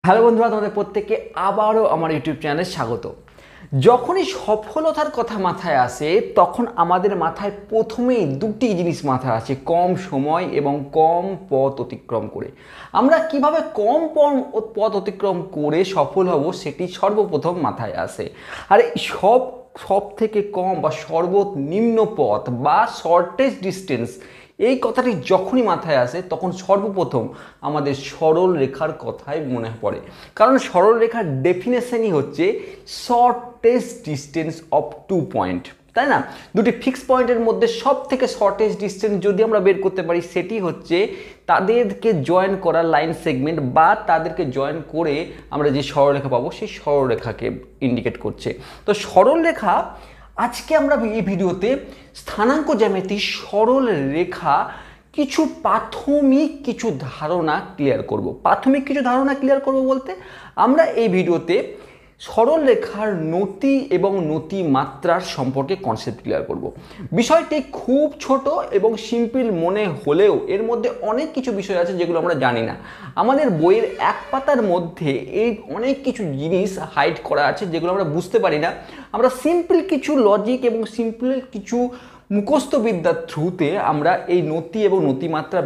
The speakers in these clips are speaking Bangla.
হ্যালো বন্ধুরা, তোমাদের প্রত্যেককে আবারও আমার ইউটিউব চ্যানেলে স্বাগত। যখনই সফলতার কথা মাথায় আসে তখন আমাদের মাথায় প্রথমেই দুটি জিনিস মাথায় আসে, কম সময় এবং কম পথ অতিক্রম করে। আমরা কিভাবে কম পথ অতিক্রম করে সফল হব সেটি সর্বপ্রথম মাথায় আসে। আর এই সব থেকে কম বা সর্বনিম্ন পথ বা শর্টেস্ট ডিস্টেন্স, এই কথাটি যখনই মাথায় আসে তখন সর্বপ্রথম আমাদের সরল রেখার কথাই মনে পড়ে। কারণ সরল রেখার ডেফিনেশনই হচ্ছে শর্টেস্ট ডিস্টেন্স অফ 2 পয়েন্ট, তাই না? দুটি ফিক্স পয়েন্টের মধ্যে সব থেকে শর্টেস্ট ডিস্টেন্স যদি আমরা বের করতে পারি সেটি হচ্ছে তাদেরকে জয়েন করা লাইন সেগমেন্ট, বা তাদেরকে জয়েন করে আমরা যে সরলরেখা পাবো সেই সরলরেখাকে ইন্ডিকেট করছে। তো সরলরেখা আজকে আমরা এই ভিডিওতে স্থানাঙ্ক জ্যামিতি সরল রেখা প্রাথমিক কিছু ধারণা ক্লিয়ার করব। প্রাথমিক কিছু ধারণা ক্লিয়ার করব বলতে আমরা এই ভিডিওতে সরল রেখার নতি এবং নতি মাত্রার সম্পর্কে কনসেপ্ট ক্লিয়ার করব। বিষয়টি খুব ছোট এবং সিম্পল মনে হলেও এর মধ্যে অনেক কিছু বিষয় আছে যেগুলো আমরা জানি না। আমাদের বইয়ের এক পাতার মধ্যে এই অনেক কিছু জিনিস হাইড করা আছে যেগুলো আমরা বুঝতে পারি না। আমরা সিম্পল কিছু লজিক এবং সিম্পল কিছু মুখস্থ বিদ্যার থ্রুতে আমরা এই নতি এবং নতিমাত্রা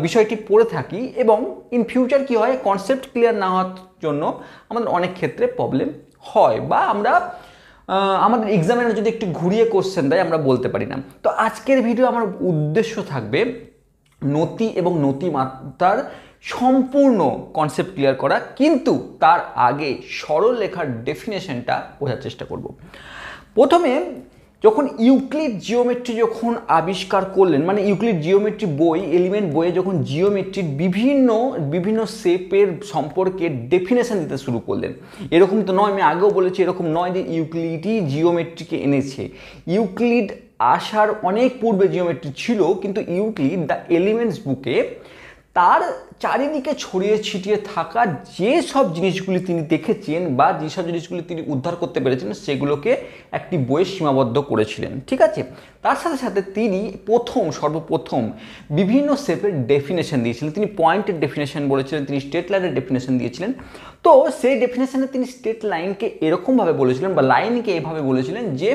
বিষয়টি পড়ে থাকি, এবং ইন ফিউচার কি হয়, কনসেপ্ট ক্লিয়ার না হওয়ার জন্য আমাদের অনেক ক্ষেত্রে প্রবলেম হয়, বা আমরা আমাদের এক্সামিনার যদি একটু ঘুরিয়ে কোশ্চেন দেয় আমরা বলতে পারি না। তো আজকের ভিডিও আমার উদ্দেশ্য থাকবে নতি এবং নতিমাত্রার সম্পূর্ণ কনসেপ্ট ক্লিয়ার করা, কিন্তু তার আগে সরল রেখার ডেফিনেশনটা বোঝার চেষ্টা করব। প্রথমে যখন ইউক্লিড জিওমেট্রি যখন আবিষ্কার করলেন, মানে ইউক্লিড জিওমেট্রি বই, এলিমেন্ট বইয়ে যখন জিওমেট্রির বিভিন্ন শেপের সম্পর্কে ডেফিনেশন দিতে শুরু করলেন। এরকম তো নয়, আমি আগেও বলেছি, এরকম নয় যে ইউক্লিডই জিওমেট্রিকে এনেছে। ইউক্লিড আসার অনেক পূর্বে জিওমেট্রি ছিল, কিন্তু ইউক্লিড দ্য এলিমেন্টস বুকে তার চারিদিকে ছড়িয়ে ছিটিয়ে থাকা যে সব জিনিসগুলি তিনি দেখেছেন বা যেসব জিনিসগুলি তিনি উদ্ধার করতে পেরেছেন সেগুলোকে একটি বইয়ে সীমাবদ্ধ করেছিলেন, ঠিক আছে? তার সাথে সাথে তিনি সর্বপ্রথম বিভিন্ন শেপের ডেফিনেশন দিয়েছিলেন। তিনি পয়েন্টের ডেফিনেশন বলেছিলেন, তিনি স্ট্রেট লাইনের ডেফিনেশন দিয়েছিলেন। তো সেই ডেফিনেশনে তিনি স্ট্রেট লাইনকে এরকমভাবে বলেছিলেন, বা লাইনকে এভাবে বলেছিলেন যে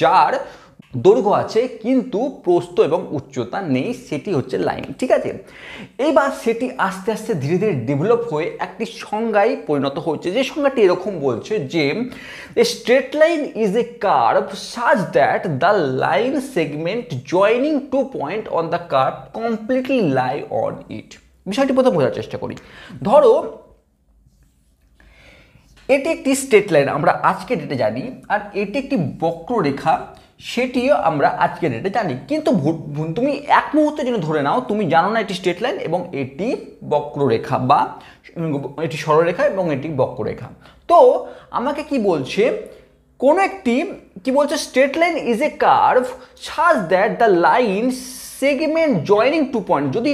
যার দৈর্ঘ্য আছে কিন্তু প্রস্থ এবং উচ্চতা নেই, সেটি হচ্ছে লাইন, ঠিক আছে? এইবার সেটি আস্তে আস্তে ধীরে ধীরে ডেভেলপ হয়ে একটি সংজ্ঞায় পরিণত হচ্ছে, যে সংজ্ঞাটি এরকম বলছে যে a straight line is a curve such that the line segment joining two point on the curve completely lie on it. বিষয়টি প্রথম বোঝার চেষ্টা করি। ধরো এটি একটি স্ট্রেট লাইন, আমরা আজকের ডেটে জানি, আর এটি একটি বক্ররেখা, সেটিও আমরা আজকের ডেটে জানি। কিন্তু তুমি এক মুহূর্তের জন্য ধরে নাও তুমি জানো না এটি স্ট্রেট লাইন এবং এটি বক্ররেখা, বা এটি সরলরেখা এবং এটি বক্ররেখা। তো আমাকে কি বলছে, কোন একটি কি বলছে, straight line is a curve such that the line segment joining two point. যদি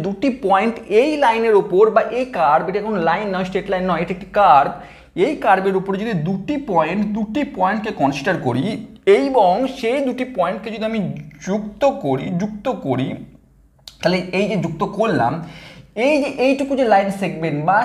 দুটি পয়েন্ট এই লাইনের ওপর, বা এই কার্ভ, এটা কোনো লাইন নয়, স্ট্রেট লাইন নয়, এটা একটি কার্ভ, এই কার্ভের উপরে যদি দুটি পয়েন্টকে কনসিডার করি এবং সেই দুটি পয়েন্টকে যদি আমি যুক্ত করি, তাহলে এই যে যুক্ত করলাম, এই যে এইটুকু যে লাইন সেগমেন্ট বা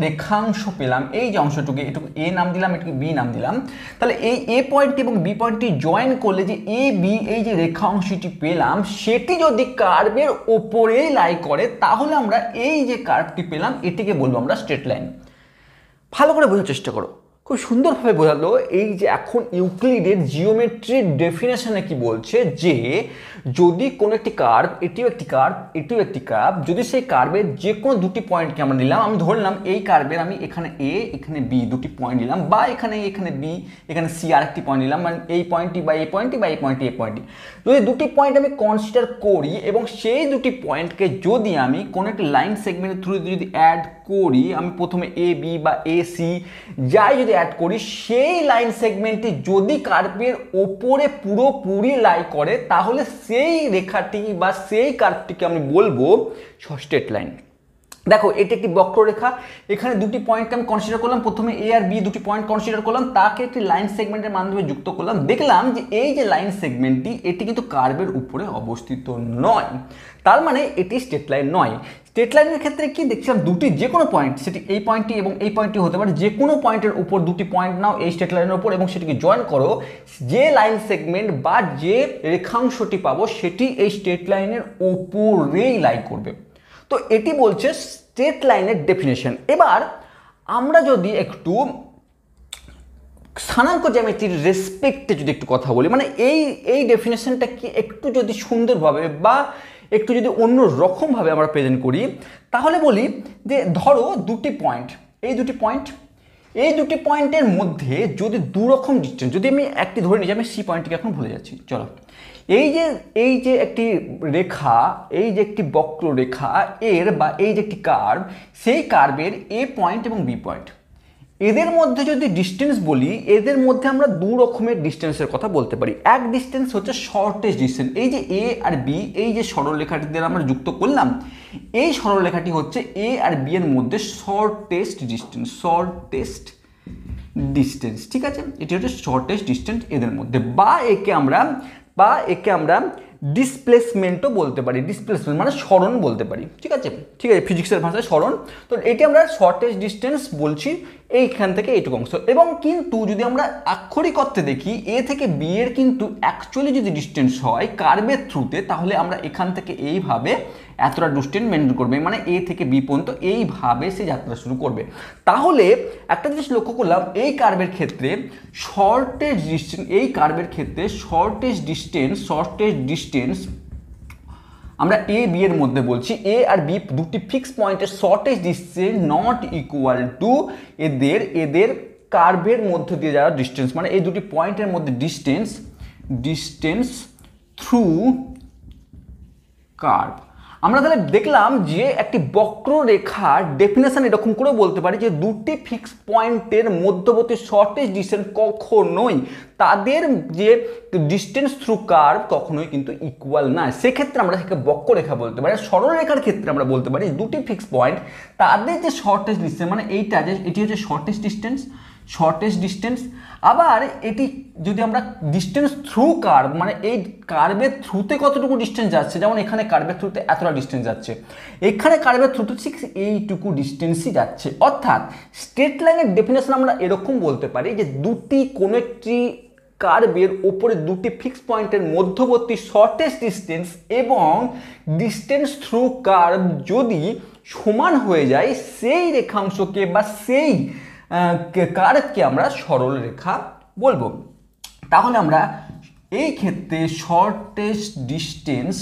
রেখাংশ পেলাম, এই যে অংশটুকু, এটুকু এ নাম দিলাম, এটুকু বি নাম দিলাম, তাহলে এই এ পয়েন্টটি এবং বি পয়েন্টটি জয়েন করলে যে এ বি এই যে রেখাংশটি পেলাম, সেটি যদি কার্ভের ওপরেই লাই করে তাহলে আমরা এই যে কার্ভটি পেলাম এটিকে বলবো আমরা স্ট্রেট লাইন। ভালো করে বোঝার চেষ্টা করো, খুব সুন্দরভাবে বোঝালো। এই যে এখন ইউক্লিডের জিওমেট্রির ডেফিনেশনে কি বলছে, যে যদি কোনো একটি কার্ভ, এটিও একটি কার্ভ, যদি সেই কার্ভের যে কোনো দুটি পয়েন্টকে আমরা নিলাম, আমি ধরলাম এই কার্ভের আমি এখানে এ এখানে বি দুটি পয়েন্ট নিলাম, বা এখানে বি এখানে সি আরেকটি পয়েন্ট নিলাম, মানে এই পয়েন্টটি বা এই পয়েন্টটি বা এই পয়েন্টটি, যদি দুটি পয়েন্ট আমি কনসিডার করি এবং সেই দুটি পয়েন্টকে যদি আমি কোনো একটি লাইন সেগমেন্টের থ্রু যদি অ্যাড করি, আমি প্রথমে এ বি বা এ সি যাই যদি অ্যাড করি, সেই লাইন সেগমেন্টটি যদি কার্ভের ওপরে পুরোপুরি লাই করে তাহলে সেই রেখাটি বা সেই কার্ভটিকে আমি বলবো স্ট্রেট লাইন। দেখো এটি একটি বক্ররেখা, এখানে দুটি পয়েন্টকে আমি কনসিডার করলাম, প্রথমে এ আর বি দুটি পয়েন্ট কনসিডার করলাম, তাকে একটি লাইন সেগমেন্টের মাধ্যমে যুক্ত করলাম, দেখলাম যে এই যে লাইন সেগমেন্টটি এটি কিন্তু কার্ভের উপরে অবস্থিত নয়, তার মানে এটি স্ট্রেট লাইন নয়। স্ট্রেট লাইনের ক্ষেত্রে কি দেখছিলাম, দুটি যে কোনো পয়েন্ট, সেটি এই পয়েন্টটি এবং এই পয়েন্টটি হতে পারে, যে কোনো পয়েন্টের উপর দুটি পয়েন্ট নাও এই স্ট্রেট লাইনের উপর এবং সেটিকে জয়েন করো, যে লাইন সেগমেন্ট বা যে রেখাংশটি পাবো সেটি এই স্ট্রেট লাইনের ওপরেই লাই করবে। তো এটি বলছে স্ট্রেট লাইনের ডেফিনেশন। এবার আমরা যদি একটু স্থানাঙ্ক জ্যামিতির রেসপেক্টে যদি একটু কথা বলি, মানে এই ডেফিনেশনটা কি একটু যদি সুন্দরভাবে বা একটু যদি অন্য রকমভাবে আমরা প্রেজেন্ট করি, তাহলে বলি যে ধরো দুটি পয়েন্ট, এই দুটি পয়েন্টের মধ্যে যদি দুরকম ডিস্টেন্স, যদি আমি একটি ধরে নিই, আমি সি পয়েন্টটিকে এখন ভুলে যাচ্ছি, চলো, এই যে একটি রেখা, এই যে একটি বক্ররেখা এর বা এই যে একটি কার্ভ, সেই কার্ভের এ পয়েন্ট এবং বি পয়েন্ট, এদের মধ্যে যদি ডিস্টেন্স বলি, এদের মধ্যে আমরা দু রকমের ডিস্টেন্সের কথা বলতে পারি। এক ডিস্টেন্স হচ্ছে শর্টেস্ট ডিস্টেন্স, এই যে এ আর বি, এই যে সরলরেখাটি দিয়ে আমরা যুক্ত করলাম, এই সরলরেখাটি হচ্ছে এ আর বি এর মধ্যে শর্টেস্ট ডিস্টেন্স, ঠিক আছে, এটি হচ্ছে শর্টেস্ট ডিস্টেন্স এদের মধ্যে, বা একে আমরা ডিসপ্লেসমেন্টও বলতে পারি, ডিসপ্লেসমেন্ট মানে সরণ বলতে পারি, ঠিক আছে, ফিজিক্সের ভাষায় সরণ। তো এটি আমরা শর্টেস্ট ডিস্টেন্স বলছি এইখান থেকে এইটুকু অংশ। এবং কিন্তু যদি আমরা আক্ষরিক অর্থে দেখি, এ থেকে বি এর কিন্তু অ্যাকচুয়ালি যদি ডিস্টেন্স হয় কার্ভের থ্রুতে, তাহলে আমরা এখান থেকে এইভাবে এতটা ডিস্টেন্স মেনটেন করবে, মানে এ থেকে বি পর্যন্ত এইভাবে সে যাত্রা শুরু করবে। তাহলে একটা জিনিস লক্ষ্য করলাম, এই কার্ভের ক্ষেত্রে শর্টেস্ট ডিস্টেন্স আমরা এ বি এর মধ্যে বলছি, এ আর বি দুটি ফিক্স পয়েন্টের shortest distance not equal to এদের কার্ভের মধ্যে দিয়ে যাওয়া ডিস্টেন্স, মানে এই দুটি পয়েন্টের মধ্যে ডিস্টেন্স থ্রু কার্ভ। আমরা তাহলে দেখলাম যে একটি বক্ররেখার ডেফিনেশন এরকম করে বলতে পারি যে দুটি ফিক্স পয়েন্টের মধ্যবর্তী শর্টেস্ট ডিস্টেন্স কখনোই তাদের যে ডিস্টেন্স থ্রু কার্ভ কখনোই কিন্তু ইকুয়াল না, সেক্ষেত্রে আমরা সেকে বক্ররেখা বলতে পারি। সরলরেখার ক্ষেত্রে আমরা বলতে পারি দুটি ফিক্স পয়েন্ট তাদের যে শর্টেস্ট ডিস্টেন্স, মানে এটি হচ্ছে শর্টেস্ট ডিস্টেন্স। আবার এটি যদি আমরা ডিস্টেন্স থ্রু কার্ভ, মানে এই কার্ভের থ্রুতে কতটুকু ডিস্টেন্স যাচ্ছে, যেমন এখানে কার্ভের থ্রুতে এতটা ডিস্টেন্স যাচ্ছে, এখানে কার্ভের থ্রুতে ঠিক এইটুকু ডিস্টেন্সই যাচ্ছে। অর্থাৎ স্ট্রেট লাইনের ডেফিনেশন আমরা এরকম বলতে পারি যে দুটি কোনো একটি কার্ভের ওপরে দুটি ফিক্স পয়েন্টের মধ্যবর্তী শর্টেস্ট ডিস্টেন্স এবং ডিস্টেন্স থ্রু কার্ভ যদি সমান হয়ে যায়, সেই রেখাংশকে বা সেই কার্ভকে আমরা সরল রেখা বলবো। তাহলে আমরা এই ক্ষেত্রে shortest distance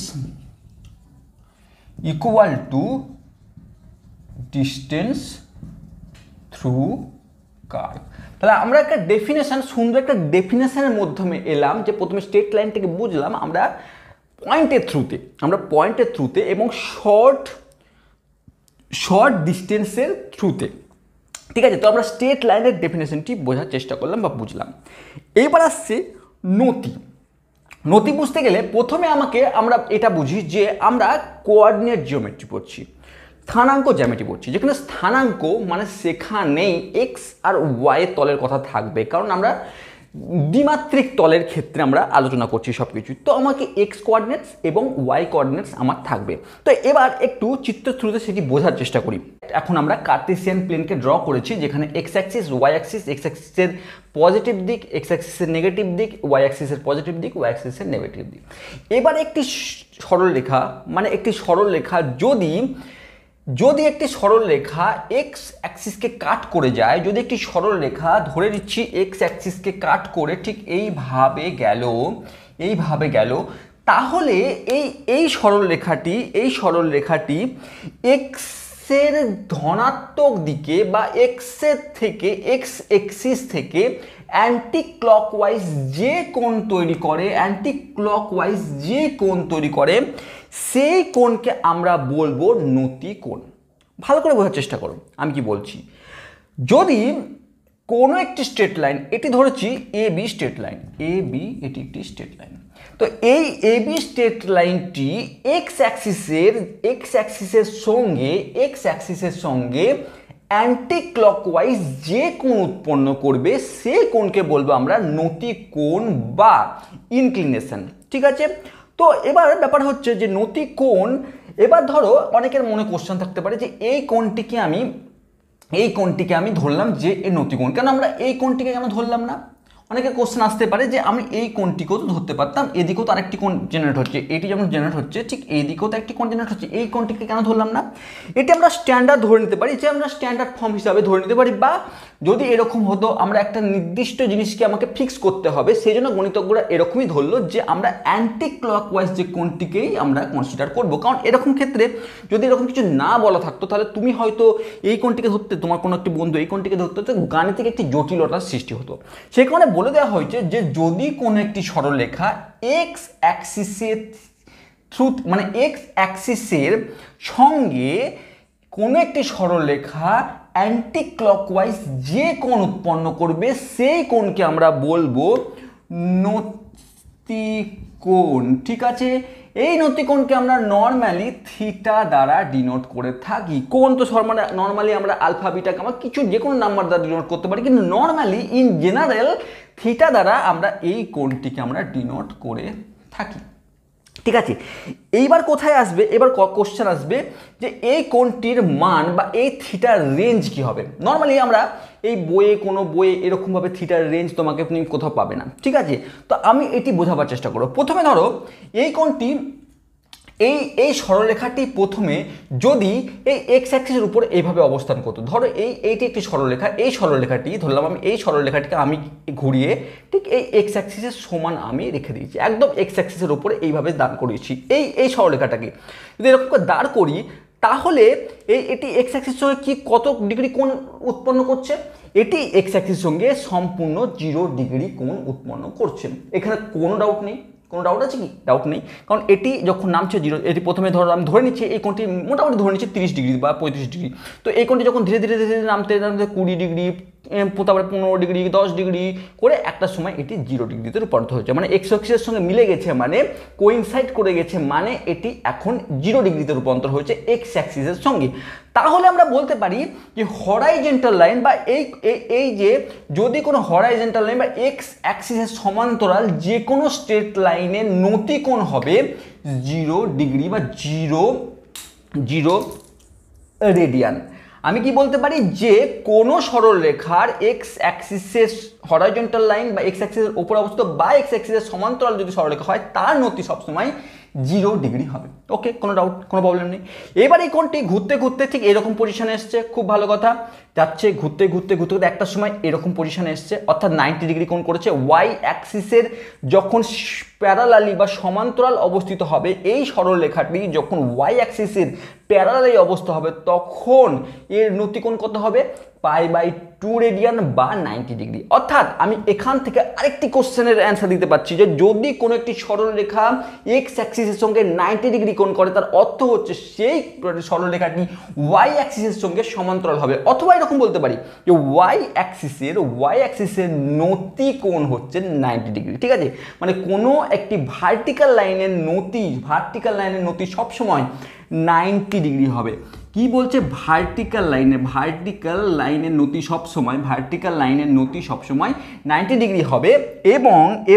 equal to distance through curve. তাহলে আমরা একটা ডেফিনেশন, সুন্দর একটা ডেফিনেশনের মাধ্যমে এলাম, যে প্রথমে স্ট্রেট লাইনটাকে বুঝলাম আমরা পয়েন্টের থ্রুতে এবং শর্ট ডিস্টেন্সের থ্রুতে, ঠিক আছে। তো আমরা স্ট্রেট লাইনের ডেফিনেশনটি বোঝার চেষ্টা করলাম বা বুঝলাম। এইবার আসছে নতি বুঝতে গেলে প্রথমে আমরা এটা বুঝি যে আমরা কোঅর্ডিনেট জিওমেট্রি পড়ছি, স্থানাঙ্ক জ্যামিতি পড়ছি, যেখানে স্থানাঙ্ক মানে সেখানেই এক্স আর ওয়াই তলের কথা থাকবে, কারণ আমরা দ্বিমাত্রিক তলের ক্ষেত্রে আমরা আলোচনা করছি সব কিছু। তো আমাকে এক্স কোঅর্ডিনেটস এবং ওয়াই কোঅর্ডিনেটস আমার থাকবে। তো এবার একটু চিত্রের থ্রুতে সেটি বোঝার চেষ্টা করি। এখন আমরা কার্টেসিয়ান প্লেনকে ড্র করেছি, যেখানে x axis, y axis, x অ্যাক্সিসের পজিটিভ দিক, এক্স অ্যাক্সিসের নেগেটিভ দিক, ওয়াই অ্যাক্সিসের পজিটিভ দিক, ওয়াই অ্যাক্সিসের নেগেটিভ দিক। এবার একটি সরলরেখা যদি একটি সরলরেখা এক্স অ্যাক্সিসকে কাট করে যায়, যদি একটি সরলরেখা ধরে নিচ্ছি এক্স অ্যাক্সিসকে কাট করে ঠিক এইভাবে গেল, তাহলে এই সরলরেখাটি এক্সের ধনাত্মক দিকে বা এক্স অ্যাক্সিস থেকে অ্যান্টি ক্লকওয়াইজ যে কোণ তৈরি করে, সেই কোণকে আমরা বলবো নতি কোণ। ভালো করে বোঝার চেষ্টা করো আমি কি বলছি। যদি কোনো একটি স্ট্রেট লাইন, এটি ধরেছি এ বি স্ট্রেট লাইন, এটি একটি স্ট্রেট লাইন, তো এই এ বি স্ট্রেট লাইনটি এক্স অ্যাক্সিসের সঙ্গে অ্যান্টি ক্লকওয়াইজ যে কোণ উৎপন্ন করবে, সে কোণকে বলবো আমরা নতি কোণ বা ইনক্লিনেশন, ঠিক আছে। তো এবার ব্যাপার হচ্ছে যে নতি কোণ এবার ধরো অনেকের মনে কোশ্চেন থাকতে পারে যে এই কোণটিকে আমি ধরলাম যে এই নতিকোণ, কেন আমরা এই কোণটিকে কেন ধরলাম না? অনেকে কোশ্চেন আসতে পারে যে আমি এই কোণটিকেও তো ধরতে পারতাম, এদিকেও তো আরেকটি কোণ জেনারেট হচ্ছে, এটি যেমন জেনারেট হচ্ছে ঠিক এই দিকেও তো একটি কোণ জেনারেট হচ্ছে, এই কোণটিকে কেন ধরলাম না? এটি আমরা স্ট্যান্ডার্ড ধরে নিতে পারি, যে আমরা স্ট্যান্ডার্ড ফর্ম হিসাবে ধরে নিতে পারি, বা যদি এরকম হতো আমরা একটা নির্দিষ্ট জিনিসকে আমাকে ফিক্স করতে হবে, সেই জন্য গণিতজ্ঞরা এরকমই ধরলো যে আমরা অ্যান্টি ক্লকওয়াইজ যে কোণটিকেই আমরা কনসিডার করব। কারণ এরকম ক্ষেত্রে যদি এরকম কিছু না বলা থাকতো তাহলে তুমি হয়তো এই কোণটিকে ধরতে, তোমার কোনো একটি বন্ধু এই কোণটিকে ধরতে হতো, গাণিতিক একটি জটিলতার সৃষ্টি হতো। সেই কারণে বলে দেওয়া হয়েছে যে যদি কোনো একটি সরলরেখা এক্স অ্যাক্সিসের মানে এক্স অ্যাক্সিসের সঙ্গে কোনো একটি সরলরেখা অ্যান্টি ক্লকওয়াইজ যে কোণ উৎপন্ন করবে সেই কোণকে আমরা বলবো নতিকোণ। ঠিক আছে, এই নতিকোণকে আমরা নর্মালি থিটা দ্বারা ডিনোট করে থাকি। কোণ তো নর্মালি আমরা আলফা বিটা গামা কিছু যে কোনো নাম্বার দ্বারা ডিনোট করতে পারি, কিন্তু নর্মালি ইন জেনারেল থিটা দ্বারা আমরা এই কোণটিকে আমরা ডিনোট করে থাকি। ঠিক আছে, এইবার কোথায় আসবে, এবার কোশ্চেন আসবে যে এই কোণটির মান বা এই থিটার রেঞ্জ কি হবে। নর্মালি আমরা এই কোনো বইয়ে এরকমভাবে থিটার রেঞ্জ তোমাকে তুমি কোথাও পাবে না। ঠিক আছে, তো আমি এটি বোঝাবার চেষ্টা করব। প্রথমে ধরো এই কোণটি এই সরলরেখাটি প্রথমে যদি এই এক্স অ্যাক্সিসের উপর এইভাবে অবস্থান করতো, ধরো এইটি একটি সরলরেখা, এই সরলরেখাটি ধরলাম আমি, এই সরলরেখাটিকে আমি ঘুরিয়ে ঠিক এই এক্স অ্যাক্সিসের সমান আমি রেখে দিয়েছি, একদম এক্স অ্যাক্সিসের উপরে এইভাবে দাঁড় করিয়েছি এই সরলরেখাটাকে। যদি এরকম করে দাঁড় করি তাহলে এটি এক্স অ্যাক্সিসের সঙ্গে কি কত ডিগ্রি কোণ উৎপন্ন করছে? এটি এক্স অ্যাক্সিসের সঙ্গে সম্পূর্ণ 0 ডিগ্রি কোণ উৎপন্ন করছে। এখানে কোনো ডাউট নেই, কোনো ডাউট আছে কি? ডাউট নেই, কারণ এটি যখন নামছে 0, এটি প্রথমে ধরো আমি ধরে নিচ্ছি এই কোণটি মোটামুটি ধরে নিচ্ছি 30 ডিগ্রি বা 35 ডিগ্রি। তো এই কোণটি যখন ধীরে ধীরে ধীরে নামতে নামতে 20 ডিগ্রি, তারপরে 15 ডিগ্রি, 10 ডিগ্রি করে একটা সময় এটি 0 ডিগ্রিতে রূপান্তরিত হয়েছে, মানে এক্স অ্যাক্সিসের সঙ্গে মিলে গেছে, মানে কোইনসাইড করে গেছে, মানে এটি এখন 0 ডিগ্রিতে রূপান্তর হয়েছে এক্স অ্যাক্সিসের সঙ্গে। তাহলে আমরা বলতে পারি যে হরাইজন্টাল লাইন বা এই যে যদি কোনো হরাইজন্টাল লাইন বা এক্স অ্যাক্সিসের সমান্তরাল যে কোনো স্ট্রেট লাইনের নতিকোণ হবে 0 ডিগ্রি বা 0 রেডিয়ান। আমি কি বলতে পারি যে কোনো সরলরেখার এক্স অ্যাক্সিসের হরাইজন্টাল লাইন বা এক্স অ্যাক্সিসের উপর অবস্থিত বা এক্স অ্যাক্সিসের সমান্তরাল যদি সরলরেখা হয় তার নতি সবসময় 0 ডিগ্রি হবে। ওকে, কোনো ডাউট, কোনো প্রবলেম নেই। এবার এই কোণটি ঘুরতে ঘুরতে ঠিক এরকম পজিশনে এসছে, খুব ভালো কথা, যাচ্ছে ঘুরতে ঘুরতে ঘুরতে ঘুরতে একটা সময় এরকম পজিশনে এসছে, অর্থাৎ 90 ডিগ্রি কোণ করেছে। ওয়াই অ্যাক্সিসের যখন প্যারালালি বা সমান্তরাল অবস্থিত হবে এই সরলরেখাটি, যখন ওয়াই অ্যাক্সিসের প্যারালালি অবস্থা হবে তখন এর নতিকোণ কত হবে? π/2 রেডিয়ান বা 90 ডিগ্রি। অর্থাৎ আমি এখান থেকে আরেকটি কোশ্চেনের অ্যান্সার দিতে পারছি যে যদি কোনো একটি সরলরেখা এক্স অ্যাক্সিসের সঙ্গে 90 ডিগ্রি কোণ করে তার অর্থ হচ্ছে সেই সরলরেখাটি ওয়াই অ্যাক্সিসের সঙ্গে সমান্তরাল হবে। অথবা এরকম বলতে পারি যে ওয়াই অ্যাক্সিসের নতিকোণ হচ্ছে 90 ডিগ্রি। ঠিক আছে, মানে কোনো একটি ভার্টিক্যাল লাইনের নতি সবসময় 90 ডিগ্রি হবে। কি বলছে? ভার্টিক্যাল লাইনের নতি সবসময় 90 ডিগ্রি হবে এবং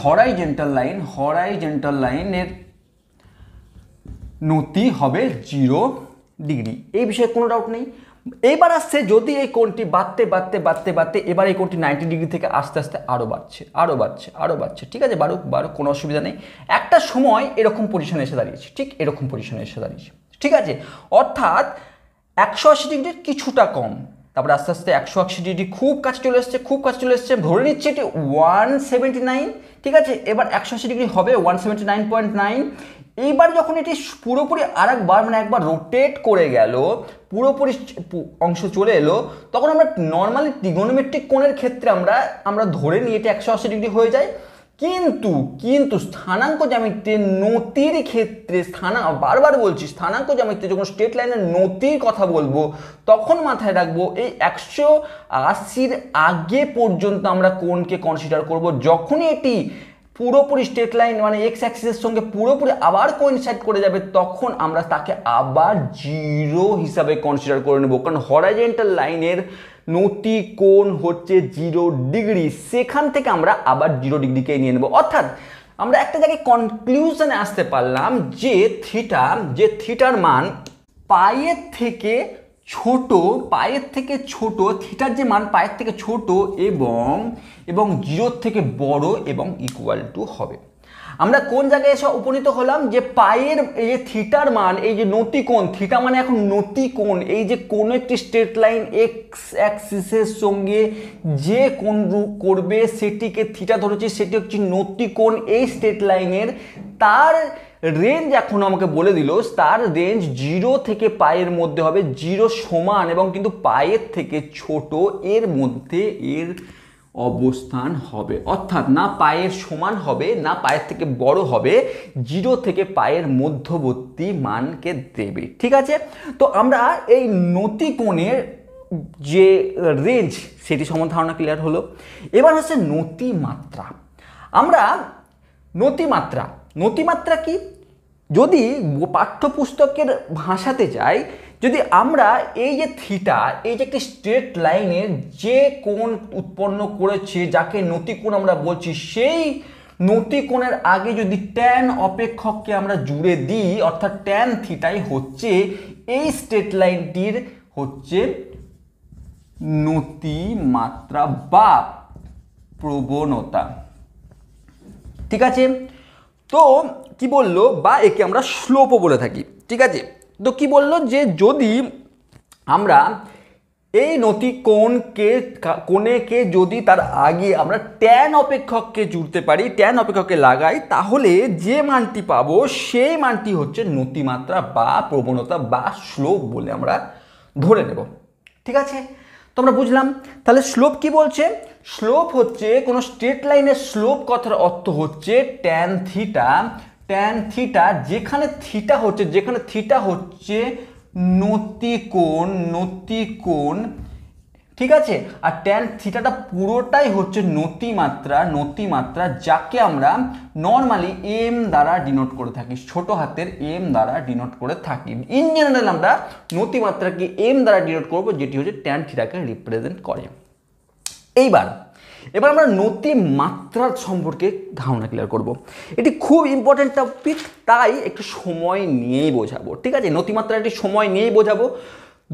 হরাইজন্টাল লাইনের নতি হবে 0 ডিগ্রি। এই বিষয়ে কোনো ডাউট নেই। এইবার আসছে যদি এই কোণটি বাড়তে এবার এই কোণটি 90 ডিগ্রি থেকে আস্তে আস্তে আরও বাড়ছে। ঠিক আছে, বাড়ুক, কোনো অসুবিধা নেই। একটা সময় এরকম পজিশনে এসে দাঁড়িয়েছে, ঠিক এরকম পজিশনে এসে দাঁড়িয়েছে। ঠিক আছে, অর্থাৎ 180 ডিগ্রির কিছুটা কম, তারপরে আস্তে আস্তে 180 ডিগ্রি খুব কাছে চলে এসছে, ধরে নিচ্ছে এটি 179। ঠিক আছে, এবার 180 ডিগ্রি হবে 179.9। এইবার যখন এটি পুরোপুরি একবার রোটেট করে গেল, পুরোপুরি অংশ চলে এলো, তখন আমরা নর্মালি ত্রিগোণমিতিক কোণের ক্ষেত্রে আমরা ধরে নিই এটি 180 ডিগ্রি হয়ে যায়। কিন্তু স্থানাঙ্ক জ্যামিতিতে নতির ক্ষেত্রে বারবার বলছি, স্থানাঙ্ক জ্যামিতিতে যখন স্ট্রেট লাইনের নতির কথা বলবো তখন মাথায় রাখবো এই 180-র আগে পর্যন্ত আমরা কোণকে কনসিডার করব। যখনই এটি পুরোপুরি স্ট্রেট লাইন মানে এক্স অ্যাক্সিসের সঙ্গে পুরোপুরি আবার কোইনসাইড করে যাবে তখন আমরা তাকে আবার 0 হিসাবে কনসিডার করে নেব, কারণ হরাইজন্টাল লাইনের নতি কোণ হচ্ছে 0 ডিগ্রি, সেখান থেকে আমরা আবার 0 ডিগ্রিকে নিয়ে নেব। অর্থাৎ আমরা একটা জায়গায় কনক্লুশনে আসতে পারলাম যে থিটার মান পায়ের থেকে ছোট, থিটার যে মান পায়ের থেকে ছোট এবং জিরোর থেকে বড় এবং ইকুয়াল টু হবে। আমরা কোন জায়গায় এসে উপনীত হলাম যে পায়ের এই যে থিটার মান, এই যে নতিকোণ, থিটা মানে এখন নতিকোণ, এই যে কোন একটি স্ট্রেট লাইন এক্স অ্যাক্সিসের সঙ্গে যে কোণ করবে সেটিকে থিটা ধরেছি, সেটি হচ্ছে নতিকোণ এই স্ট্রেট লাইনের। তার রেঞ্জ এখন আমাকে বলে দিল, তার রেঞ্জ 0 থেকে পায়ের মধ্যে হবে, 0 সমান এবং কিন্তু পায়ের থেকে ছোট এর মধ্যে এর অবস্থান হবে, অর্থাৎ না পায়ের সমান হবে না পায়ের থেকে বড় হবে, 0 থেকে পায়ের মধ্যবর্তী মানকে দেবে। ঠিক আছে, তো আমরা এই নতিকোণের যে রেঞ্জ সেটি সম্বন্ধে ধারণা ক্লিয়ার হলো। এবার হচ্ছে নতিমাত্রা। আমরা নতিমাত্রা কি, যদি পাঠ্যপুস্তকের ভাষাতে যাই, যদি আমরা এই যে থিটা, এই যে একটি স্ট্রেট লাইনের যে কোণ উৎপন্ন করেছে যাকে নতিকোণ আমরা বলছি, সেই নতিকোণের আগে যদি ট্যান অপেক্ষককে আমরা জুড়ে দিই, অর্থাৎ ট্যান থিটাই হচ্ছে এই স্ট্রেট লাইনটির হচ্ছে নতিমাত্রা বা প্রবণতা। ঠিক আছে, তো কি বললো, বা একে আমরা স্লোপও বলে থাকি। ঠিক আছে, তো কি বললো যে যদি আমরা এই কোণেকে যদি তার আগে আমরা ট্যান অপেক্ষককে জুড়তে পারি, ট্যান অপেক্ষককে লাগাই, তাহলে যে মানটি পাবো সেই মানটি হচ্ছে নতিমাত্রা বা প্রবণতা বা স্লোপ বলে আমরা ধরে নেব। ঠিক আছে, তো আমরা বুঝলাম। তাহলে স্লোপ কি বলছে? স্লোপ হচ্ছে কোনো স্ট্রেট লাইনের স্লোপ কথার অর্থ হচ্ছে ট্যান থিটা, যেখানে থিটা হচ্ছে নতিকোণ। ঠিক আছে, আর ট্যান থিটাটা পুরোটাই হচ্ছে নতিমাত্রা, যাকে আমরা নর্মালি এম দ্বারা ডিনোট করে থাকি, ছোট হাতের এম দ্বারা ডিনোট করে থাকি। ইন জেনারেল আমরা নতিমাত্রাকে এম দ্বারা ডিনোট করব, যেটি হচ্ছে ট্যান থিটাকে রিপ্রেজেন্ট করে। এবার আমরা নতিমাত্রার সম্পর্কে ধারণা ক্লিয়ার করব। এটি খুব ইম্পর্টেন্ট টপিক, তাই একটু সময় নিয়েই বোঝাবো। ঠিক আছে, নতিমাত্রা একটি সময় নিয়েই বোঝাবো।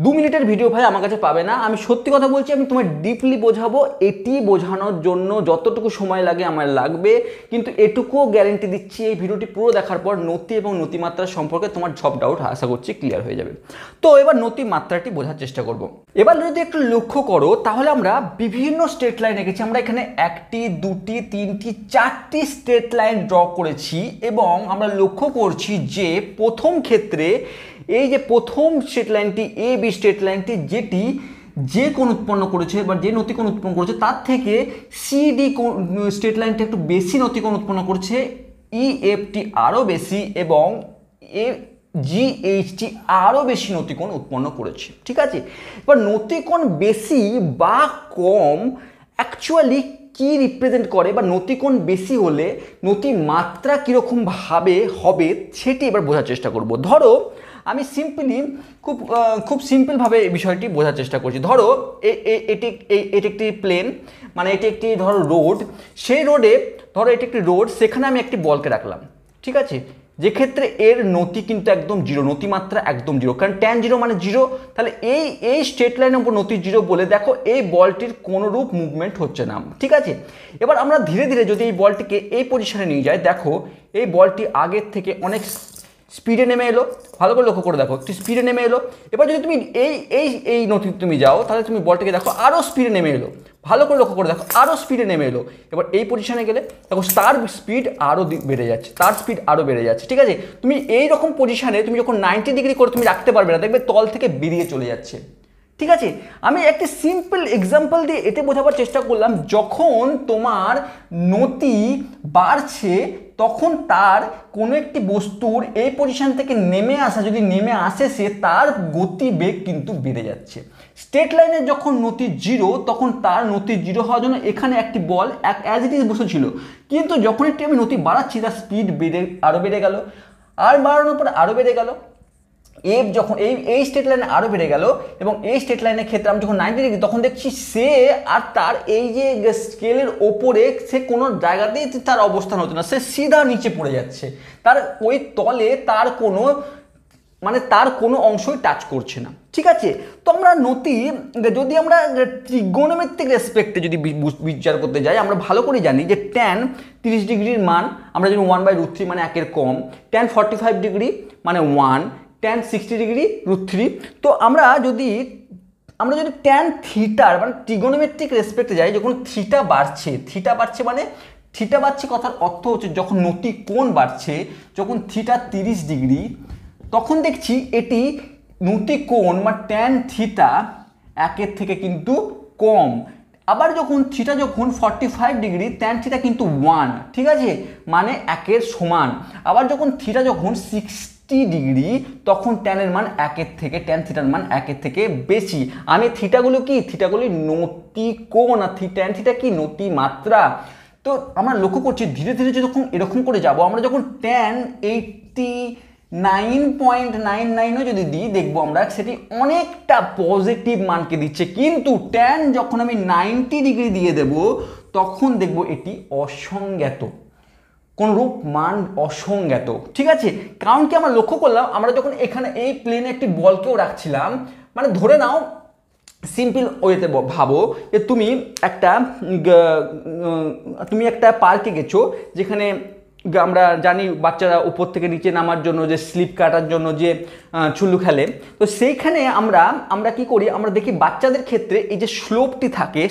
2 মিনিটের ভিডিও ভাই আমার কাছে পাবে না, আমি সত্যি কথা বলছি, আমি তোমায় ডিপলি বোঝাবো। এটি বোঝানোর জন্য যতটুকু সময় লাগে আমার লাগবে, কিন্তু এটুকুও গ্যারেন্টি দিচ্ছি এই ভিডিওটি পুরো দেখার পর নতি এবং নতিমাত্রা সম্পর্কে তোমার সব ডাউট আশা করছি ক্লিয়ার হয়ে যাবে। তো এবার নতিমাত্রাটি বোঝার চেষ্টা করব। এবার যদি একটু লক্ষ্য করো, তাহলে আমরা বিভিন্ন স্ট্রেট লাইন এঁকেছি। আমরা এখানে 1টি 2টি 3টি 4টি স্ট্রেট লাইন ড্র করেছি এবং আমরা লক্ষ্য করছি যে প্রথম ক্ষেত্রে এই যে প্রথম স্ট্রেট লাইনটি এ বি স্ট্রেট লাইনটি, যেটি যে কোণ উৎপন্ন করেছে বা যে নতিকোণ উৎপন্ন করেছে, তার থেকে সিডি স্ট্রেট লাইনটা একটু বেশি নতিকোণ উৎপন্ন করছে, ইএফটি আরও বেশি এবং জিএইচটি আরও বেশি নতিকোণ উৎপন্ন করেছে। ঠিক আছে, এবার নতিকোণ বেশি বা কম অ্যাকচুয়ালি কি রিপ্রেজেন্ট করে, বা নতিকোণ বেশি হলে নতিমাত্রা কীরকম ভাবে হবে সেটি এবার বোঝার চেষ্টা করব। ধরো আমি খুব সিম্পলভাবে এই বিষয়টি বোঝার চেষ্টা করছি। ধরো এটি একটি প্লেন, মানে এটি একটি ধরো রোড, সেই রোডে ধরো এটি একটি রোড, সেখানে আমি একটি বলকে রাখলাম। ঠিক আছে, যে ক্ষেত্রে এর নতি কিন্তু একদম 0, নতিমাত্রা একদম 0, কারণ ট্যান 0 মানে 0। তাহলে এই স্ট্রেট লাইনের উপর নতি 0 বলে দেখো এই বলটির কোনোরূপ মুভমেন্ট হচ্ছে না। ঠিক আছে, এবার আমরা ধীরে ধীরে যদি এই বলটিকে এই পজিশনে নিয়ে যাই, দেখো এই বলটি আগের থেকে অনেক স্পিডে নেমে এলো, ভালো করে লক্ষ্য করে দেখো, একটু স্পিডে নেমে এলো। এবার যদি তুমি এই নথিতে তুমি যাও, তাহলে তুমি বলটাকে দেখো আরও স্পিডে নেমে এলো, ভালো করে লক্ষ্য করে দেখো আরও স্পিডে নেমে এলো। এবার এই পজিশনে গেলে দেখো তার স্পিড আরও বেড়ে যাচ্ছে, ঠিক আছে। তুমি এই রকম পজিশনে তুমি যখন 90 ডিগ্রি করে তুমি রাখতে পারবে না, দেখবে তল থেকে বেরিয়ে চলে যাচ্ছে। ঠিক আছে, আমি একটি সিম্পল এক্সাম্পল দিয়ে এটা বোঝাবার চেষ্টা করলাম, যখন তোমার নতি বাড়ছে তখন তার কোনো একটি বস্তুর এই পজিশন থেকে নেমে আসা, যদি নেমে আসে সে, তার গতিবেগ কিন্তু বেড়ে যাচ্ছে। স্ট্রেট লাইনের যখন নতি 0, তখন তার নতি 0 হওয়ার জন্য এখানে একটি বল অ্যাজ ইট ইজ বসেছিল, কিন্তু যখন একটি আমি নতি বাড়াচ্ছি তার স্পিড আরও বেড়ে গেল, আর বাড়ানোর পর আরও বেড়ে গেল। এফ যখন এই স্ট্রেট লাইনে আরও বেড়ে গেল এবং এই স্ট্রেট লাইনের ক্ষেত্রে আমি যখন 90 ডিগ্রি তখন দেখছি সে আর তার এই যে স্কেলের ওপরে সে কোনো জায়গাতেই তার অবস্থান হচ্ছে না, সে সিধা নিচে পড়ে যাচ্ছে, তার ওই তলে তার কোনো অংশই টাচ করছে না। ঠিক আছে, তো আমরা যদি আমরা ত্রিগোণমিতিক রেসপেক্টে যদি বিচার করতে যাই, আমরা ভালো করে জানি যে ট্যান 30 ডিগ্রির মান আমরা যদি 1/√3 মানে 1 কম, ট্যান 45 ডিগ্রি মানে 1, ট্যান 60 ডিগ্রি √3। তো আমরা যদি ট্যান থিটার মানে ত্রিগোণমিতিক রেসপেক্টে যাই, যখন থিটা বাড়ছে মানে থিটা বাড়ছে কথার অর্থ হচ্ছে যখন নতি কোণ বাড়ছে, যখন থিটা 30 ডিগ্রি তখন দেখছি এটি নতি কোণ বা ট্যান থিটা 1 থেকে কিন্তু কম। আবার যখন থিটা যখন 45 ডিগ্রি ট্যান থিটা কিন্তু 1, ঠিক আছে, মানে 1 সমান। আবার যখন থিটা যখন 60 ডিগ্রি তখন ট্যানের মান 1 থেকে ট্যান থিটার মান 1 থেকে বেশি। আমি থিটাগুলি নতি কোণ আর ট্যান থিটা কি নতি মাত্রা। তো আমরা লক্ষ্য করছি ধীরে ধীরে যখন এরকম করে যাব, আমরা যখন ট্যান 89.99ও যদি দিই দেখবো আমরা সেটি অনেকটা পজিটিভ মানকে দিচ্ছে, কিন্তু ট্যান যখন আমি 90 ডিগ্রি দিয়ে দেব তখন দেখব এটি অসংজ্ঞাত, কোনরূপ মান অসংজ্ঞাত। ঠিক আছে, কারণ কি আমরা লক্ষ্য করলাম, আমরা যখন এখানে এই প্লেনে একটি বলকেও রাখছিলাম, মানে ধরে নাও সিম্পল ওয়েতে ভাবো যে তুমি একটা পার্কে গেছো, যেখানে আমরা জানি বাচ্চারা উপর থেকে নিচে নামার জন্য যে স্লিপ কাটার জন্য যে চুল্লু খেলে, তো সেইখানে আমরা কি করি, আমরা দেখি বাচ্চাদের ক্ষেত্রে এই যে স্লোপটি থাকে,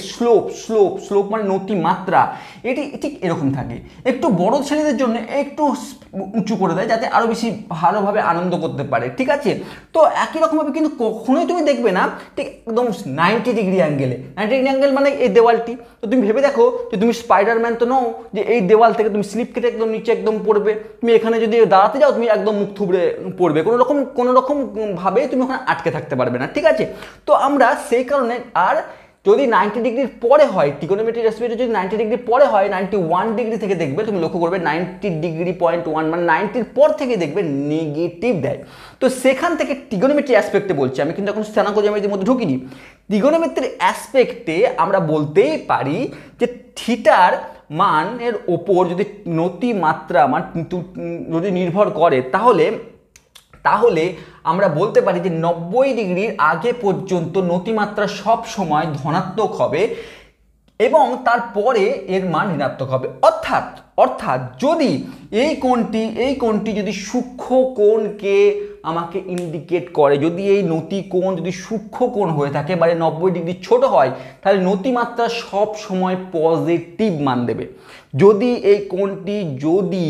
স্লোপ মানে নতি মাত্রা, এটি ঠিক এরকম থাকে। একটু বড় ছেলেদের জন্য একটু উঁচু করে দেয় যাতে আরও বেশি ভালোভাবে আনন্দ করতে পারে। ঠিক আছে, তো একই রকমভাবে কিন্তু কখনোই তুমি দেখবে না ঠিক একদম 90 ডিগ্রি অ্যাঙ্গেলে। 90 ডিগ্রি অ্যাঙ্গেল মানে এই দেওয়ালটি। তো তুমি ভেবে দেখো যে তুমি স্পাইডারম্যান তো নও যে এই দেওয়াল থেকে তুমি স্লিপ কেটে একদম নিচে একদম পড়বে। তুমি এখানে যদি দাঁড়াতে যাও তুমি একদম মুখ থুবড়ে পড়বে, কোনো রকম ভাবে তুমি ওখানে আটকে থাকতে পারবে না। ঠিক আছে, তো আমরা সেই কারণে আর যদি 90 ডিগ্রির পরে হয়, ত্রিগোণমিতিক রেসপেক্টে যদি 90 ডিগ্রি পরে হয়, 91 ডিগ্রি থেকে দেখবে, তুমি লক্ষ্য করবে 90°.1 মানে 90-র পর থেকে দেখবে নেগেটিভ দেয়। তো সেখান থেকে ত্রিগোণমিতিক অ্যাসপেক্টে বলছি আমি, কিন্তু এখন স্থানাঙ্ক জ্যামিতির মধ্যে ঢুকিনি। ত্রিগোণমিতির অ্যাসপেক্টে আমরা বলতেই পারি যে থিটার মানের ওপর যদি নতি মাত্রা মান যদি নির্ভর করে তাহলে আমরা বলতে পারি যে 90 ডিগ্রির আগে পর্যন্ত নতিমাত্রা সব সময় ধনাত্মক হবে এবং তারপরে এর মান ঋণাত্মক হবে। অর্থাৎ যদি এই কোণটি যদি সূক্ষ্ম কোণকে আমাকে ইন্ডিকেট করে, যদি এই নতি কোণ যদি সূক্ষ্ম কোণ হয়ে থাকে মানে 90 ডিগ্রি ছোট হয়, তাহলে নতিমাত্রা সব সময় পজিটিভ মান দেবে। যদি এই কোণটি যদি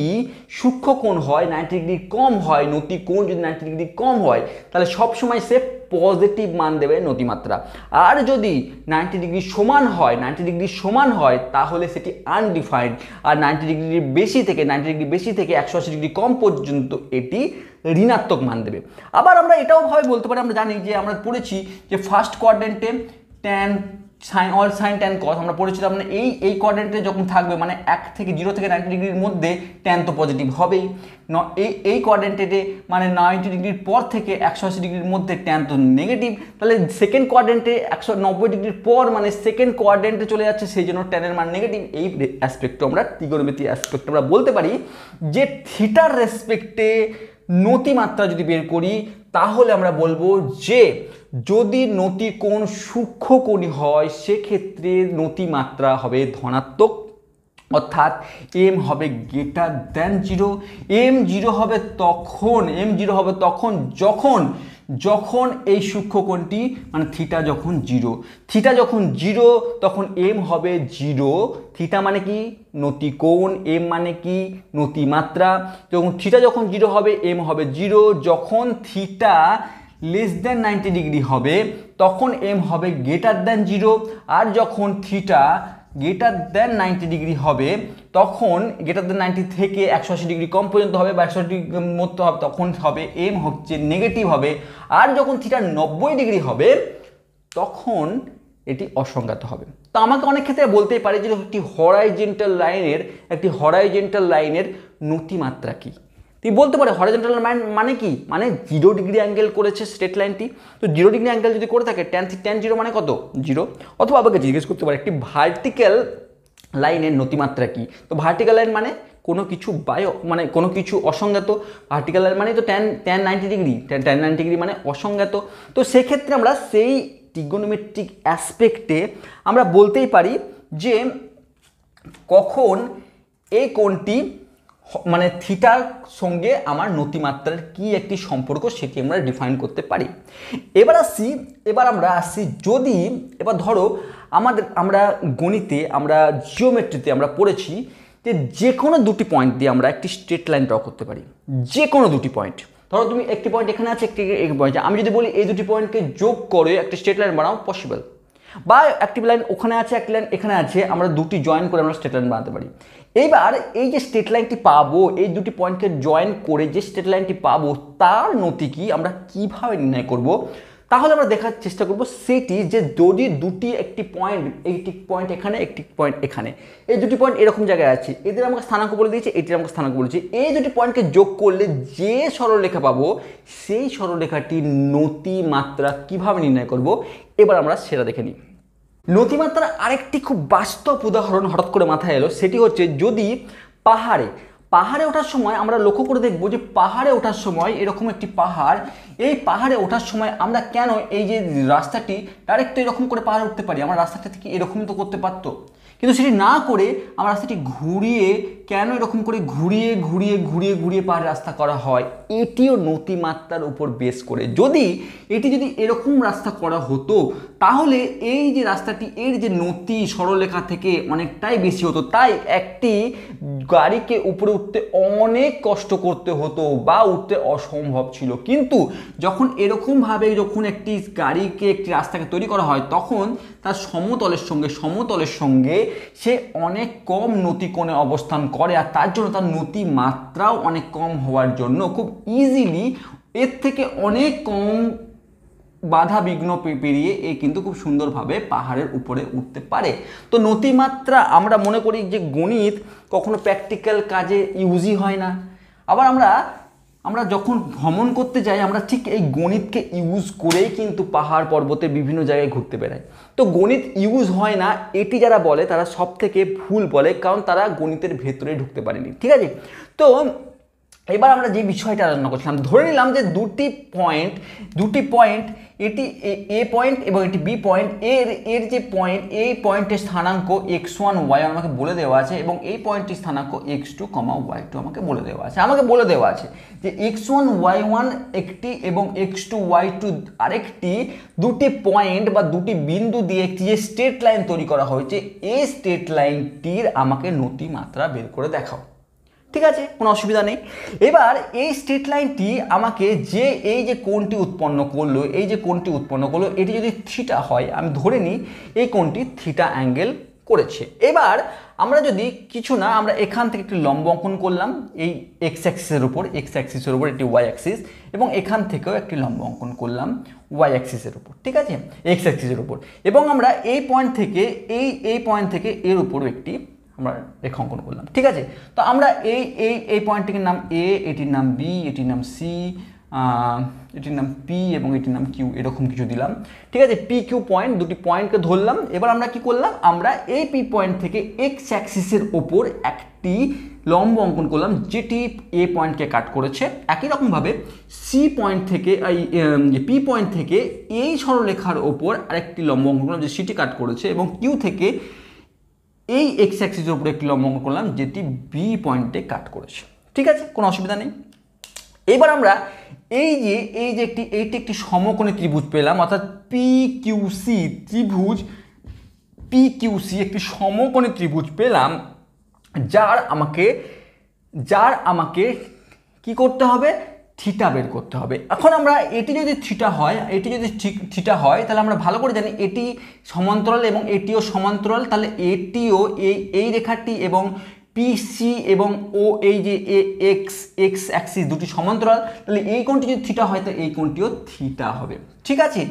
সূক্ষ্ম কোণ হয়, 90 ডিগ্রি কম হয়, নতি কোণ যদি 90 ডিগ্রি কম হয়, তাহলে সব সময় সে পজিটিভ মান দেবে নতিমাত্রা। আর যদি 90 ডিগ্রি সমান হয় তাহলে সেটি আনডিফাইন্ড। আর 90 ডিগ্রির বেশি থেকে 180 ডিগ্রি কম পর্যন্ত এটি ঋণাত্মক মান দেবে। আবার আমরা এটাও ভাবে বলতে পারি, আমরা জানি যে আমরা পড়েছি যে ফার্স্ট কোয়াড্রেন্টে tan all sine tan cos আমরা পড়েছিলাম, মানে এই কোয়াড্রেন্টে যখন থাকবে মানে 0 থেকে 90 ডিগ্রির মধ্যে ট্যান তো পজিটিভ হবেই। এই কোয়াড্রেন্টে মানে 90 ডিগ্রির পর থেকে 180 ডিগ্রির মধ্যে ট্যান তো নেগেটিভ। তাহলে সেকেন্ড কোয়াড্রেন্টে 190 ডিগ্রির পর মানে সেকেন্ড কোয়াড্রেন্টে চলে যাচ্ছে, সেই জন্য ট্যানের মান নেগেটিভ। এই অ্যাসপেক্টে আমরা ত্রিগোণমিতিক অ্যাসপেক্টে আমরা বলতে পারি যে থিটার রেসপেক্টে নতিমাত্রা যদি বের করি তাহলে আমরা বলবো যে যদি নতি কোণ সূক্ষ্ম কোণী হয় সেক্ষেত্রে নতিমাত্রা হবে ধনাত্মক, অর্থাৎ এম হবে গ্রেটার দ্যান 0। এম জিরো হবে তখন যখন এই সূক্ষ্ম কোণটি মানে থিটা যখন 0 তখন এম হবে 0। থিটা মানে কি নতি কোণ, এম মানে কি নতিমাত্রা। যখন থিটা যখন 0 হবে এম হবে 0। যখন থিটা লেস দ্যান 90 ডিগ্রি হবে তখন এম হবে গ্রেটার দ্যান 0। আর যখন থিটা গ্রেটার দ্যান 90 ডিগ্রি হবে তখন গ্রেটার দ্যান 90 থেকে 180 ডিগ্রি কম পর্যন্ত হবে বা 180 ডিগ্রির মধ্যে হবে, তখন হবে এম হচ্ছে নেগেটিভ হবে। আর যখন থিটা 90 ডিগ্রি হবে তখন এটি অসংজ্ঞাত হবে। তো আমাকে অনেক ক্ষেত্রে বলতেই পারে যে একটি হরাইজন্টাল লাইনের নতিমাত্রা কি। তুমি বলতে পারো হরিজন্টাল লাইন মানে কি, মানে 0 ডিগ্রি অ্যাঙ্গেল করেছে স্ট্রেট লাইনটি। তো 0 ডিগ্রি অ্যাঙ্গেল যদি করে থাকে tan 0 মানে কত 0। অথবা আমাকে জিজ্ঞেস করতে পারে একটি ভার্টিক্যাল লাইনের নতিমাত্রা কি। তো ভার্টিক্যাল লাইন মানে কোনো কিছু মানে কোনো কিছু অসংজ্ঞাত। ভার্টিক্যাল লাইন মানে তো tan 90 ডিগ্রি, tan 90 ডিগ্রি মানে অসংজ্ঞাত। তো সেক্ষেত্রে আমরা সেই ট্রিগোনোমেট্রিক অ্যাসপেক্টে আমরা বলতেই পারি যে কখন এই কোণটি মানে থিটার সঙ্গে আমার নতিমাত্রার কি একটি সম্পর্ক সেটি আমরা ডিফাইন করতে পারি। এবার আমরা আসছি যদি এবার ধরো আমরা গণিতে আমরা জিওমেট্রিতে আমরা পড়েছি যে কোনো দুটি পয়েন্ট দিয়ে আমরা একটি স্ট্রেট লাইন ড্র করতে পারি। যে কোনো দুটি পয়েন্ট, ধরো তুমি একটি পয়েন্ট এখানে আছে, একটি পয়েন্ট, আমি যদি বলি এই দুটি পয়েন্টকে যোগ করে একটি স্ট্রেট লাইন বানাও, পসিবল। বা একটি লাইন ওখানে আছে, একটি লাইন এখানে আছে, আমরা দুটি জয়েন করে আমরা স্ট্রেট লাইন বানাতে পারি। এইবার এই যে স্ট্রেট লাইনটি পাবো, এই দুটি পয়েন্টকে জয়েন করে যে স্ট্রেট লাইনটি পাবো তার নতি কি আমরা কিভাবে নির্ণয় করব, তাহলে আমরা দেখার চেষ্টা করব সেটি যে যদি একটি পয়েন্ট এখানে, একটি পয়েন্ট এখানে, এই দুটি পয়েন্ট এরকম জায়গায় আছে, এদের আমাকে স্থানাঙ্ক বলে দিয়েছে, এটির আমাকে স্থানাঙ্ক বলেছে, এই দুটি পয়েন্টকে যোগ করলে যে সরলরেখা পাবো সেই সরলরেখাটির নতিমাত্রা কিভাবে নির্ণয় করব, এবার আমরা সেটা দেখে নিই। নতিমাত্রার আরেকটি খুব বাস্তব উদাহরণ হঠাৎ করে মাথায় এলো, সেটি হচ্ছে যদি পাহাড়ে ওঠার সময় আমরা লক্ষ্য করে দেখবো যে পাহাড়ে ওঠার সময় এরকম একটি পাহাড়, এই পাহাড়ে ওঠার সময় আমরা কেন এই যে রাস্তাটি ডাইরেক্ট এরকম করে পাহাড়ে উঠতে পারি, আমরা রাস্তাটা থেকে এরকম তো করতে পারতো, কিন্তু সেটি না করে আমরা রাস্তাটি ঘুরিয়ে কেন এরকম করে ঘুরিয়ে পাহাড় রাস্তা করা হয়, এটিও নতিমাত্রার উপর বেস করে। যদি এরকম রাস্তা করা হতো তাহলে এই যে রাস্তাটি এর যে নতি সরলরেখা থেকে অনেকটাই বেশি হতো, তাই একটি গাড়িকে উপরে উঠতে অনেক কষ্ট করতে হতো বা উঠতে অসম্ভব ছিল। কিন্তু যখন এরকমভাবে একটি গাড়িকে একটি রাস্তাকে তৈরি করা হয় তখন তার সমতলের সঙ্গে সে অনেক কম নতি কোণে অবস্থান করে, আর তার জন্য তার নতি মাত্রাও অনেক কম হওয়ার জন্য খুব ইজিলি এর থেকে অনেক কম বাধা বিঘ্ন পেরিয়ে এ কিন্তু খুব সুন্দরভাবে পাহাড়ের উপরে উঠতে পারে। তো নতিমাত্রা আমরা মনে করি যে গণিত কখনো প্র্যাকটিক্যাল কাজে ইউজই হয় না। আবার আমরা যখন ভ্রমণ করতে যাই আমরা ঠিক এই গণিতকে ইউজ করেই কিন্তু পাহাড় পর্বতে বিভিন্ন জায়গায় ঘুরতে বেড়াই। তো গণিত ইউজ হয় না এটি যারা বলে তারা সব থেকে ভুল বলে, কারণ তারা গণিতের ভেতরে ঢুকতে পারেনি। ঠিক আছে, তো এবার আমরা যে বিষয়টা আলোচনা করছিলাম, ধরে নিলাম যে দুটি পয়েন্ট এটি এ পয়েন্ট এবং এটি বি পয়েন্ট, এর যে পয়েন্ট এই পয়েন্টের স্থানাঙ্ক x1 y1 আমাকে বলে দেওয়া আছে এবং এই পয়েন্টটির স্থানাঙ্ক x2, y2 আমাকে বলে দেওয়া আছে যে x1 y1 একটি এবং x2 y2 আরেকটি, দুটি পয়েন্ট বা দুটি বিন্দু দিয়ে একটি যে স্ট্রেট লাইন তৈরি করা হয়েছে এই স্ট্রেট লাইনটির আমাকে নতিমাত্রা বের করে দেখাও। ঠিক আছে, কোনো অসুবিধা নেই। এবার এই স্ট্রেট লাইনটি আমাকে এই যে কোণটি উৎপন্ন করলো এটি যদি থিটা হয়, আমি ধরে নিই এই কোণটি থিটা অ্যাঙ্গেল করেছে। এবার আমরা যদি কিছু না, আমরা এখান থেকে একটি লম্ব অঙ্কন করলাম এই এক্স অ্যাক্সিসের উপর একটি ওয়াই অ্যাক্সিস, এবং এখান থেকেও একটি লম্ব অঙ্কন করলাম ওয়াই অ্যাক্সিসের উপর, ঠিক আছে, এক্স অ্যাক্সিসের উপর, এবং আমরা এই পয়েন্ট থেকে এর উপরও একটি আমরা রেখা অঙ্কন করলাম। ঠিক আছে, তো আমরা এই পয়েন্টটির নাম এ, এটির নাম বি, এটির নাম সি, এটির নাম পি এবং এটির নাম কিউ, এরকম কিছু দিলাম। ঠিক আছে, পি কিউ পয়েন্ট, দুটি পয়েন্টকে ধরলাম। এবার আমরা কি করলাম, আমরা এই পি পয়েন্ট থেকে এক্স অ্যাক্সিসের ওপর একটি লম্ব অঙ্কন করলাম যেটি এ পয়েন্টকে কাট করেছে। একই রকমভাবে সি পয়েন্ট থেকে পি পয়েন্ট থেকে এই সরলরেখার ওপর আরেকটি লম্ব অঙ্কন করলাম যে সিটি কাট করেছে, এবং কিউ থেকে এই এক্স অ্যাক্সিসের উপরে একটি লম্ব অঙ্কন করলাম যেটি বি পয়েন্টে কাট করেছে। ঠিক আছে, কোনো অসুবিধা নেই। এবার আমরা এইটি একটি সমকোণী ত্রিভুজ পেলাম, অর্থাৎ পিকিউসি একটি সমকোণী ত্রিভুজ পেলাম যার আমাকে কি করতে হবে, থিটা বের করতে হবে। এখন আমরা এটি যদি থিটা হয় তাহলে আমরা ভালো করে জানি এটি সমান্তরাল এবং এটিও সমান্তরাল, তাহলে এটিও এই রেখাটি এবং পিসি এবং ও এই যে এক্স অ্যাক্সিস দুটি সমান্তরাল, তাহলে এই কোণটি যদি থিটা হয় তো এই কোণটিও থিটা হবে। ঠিক আছে,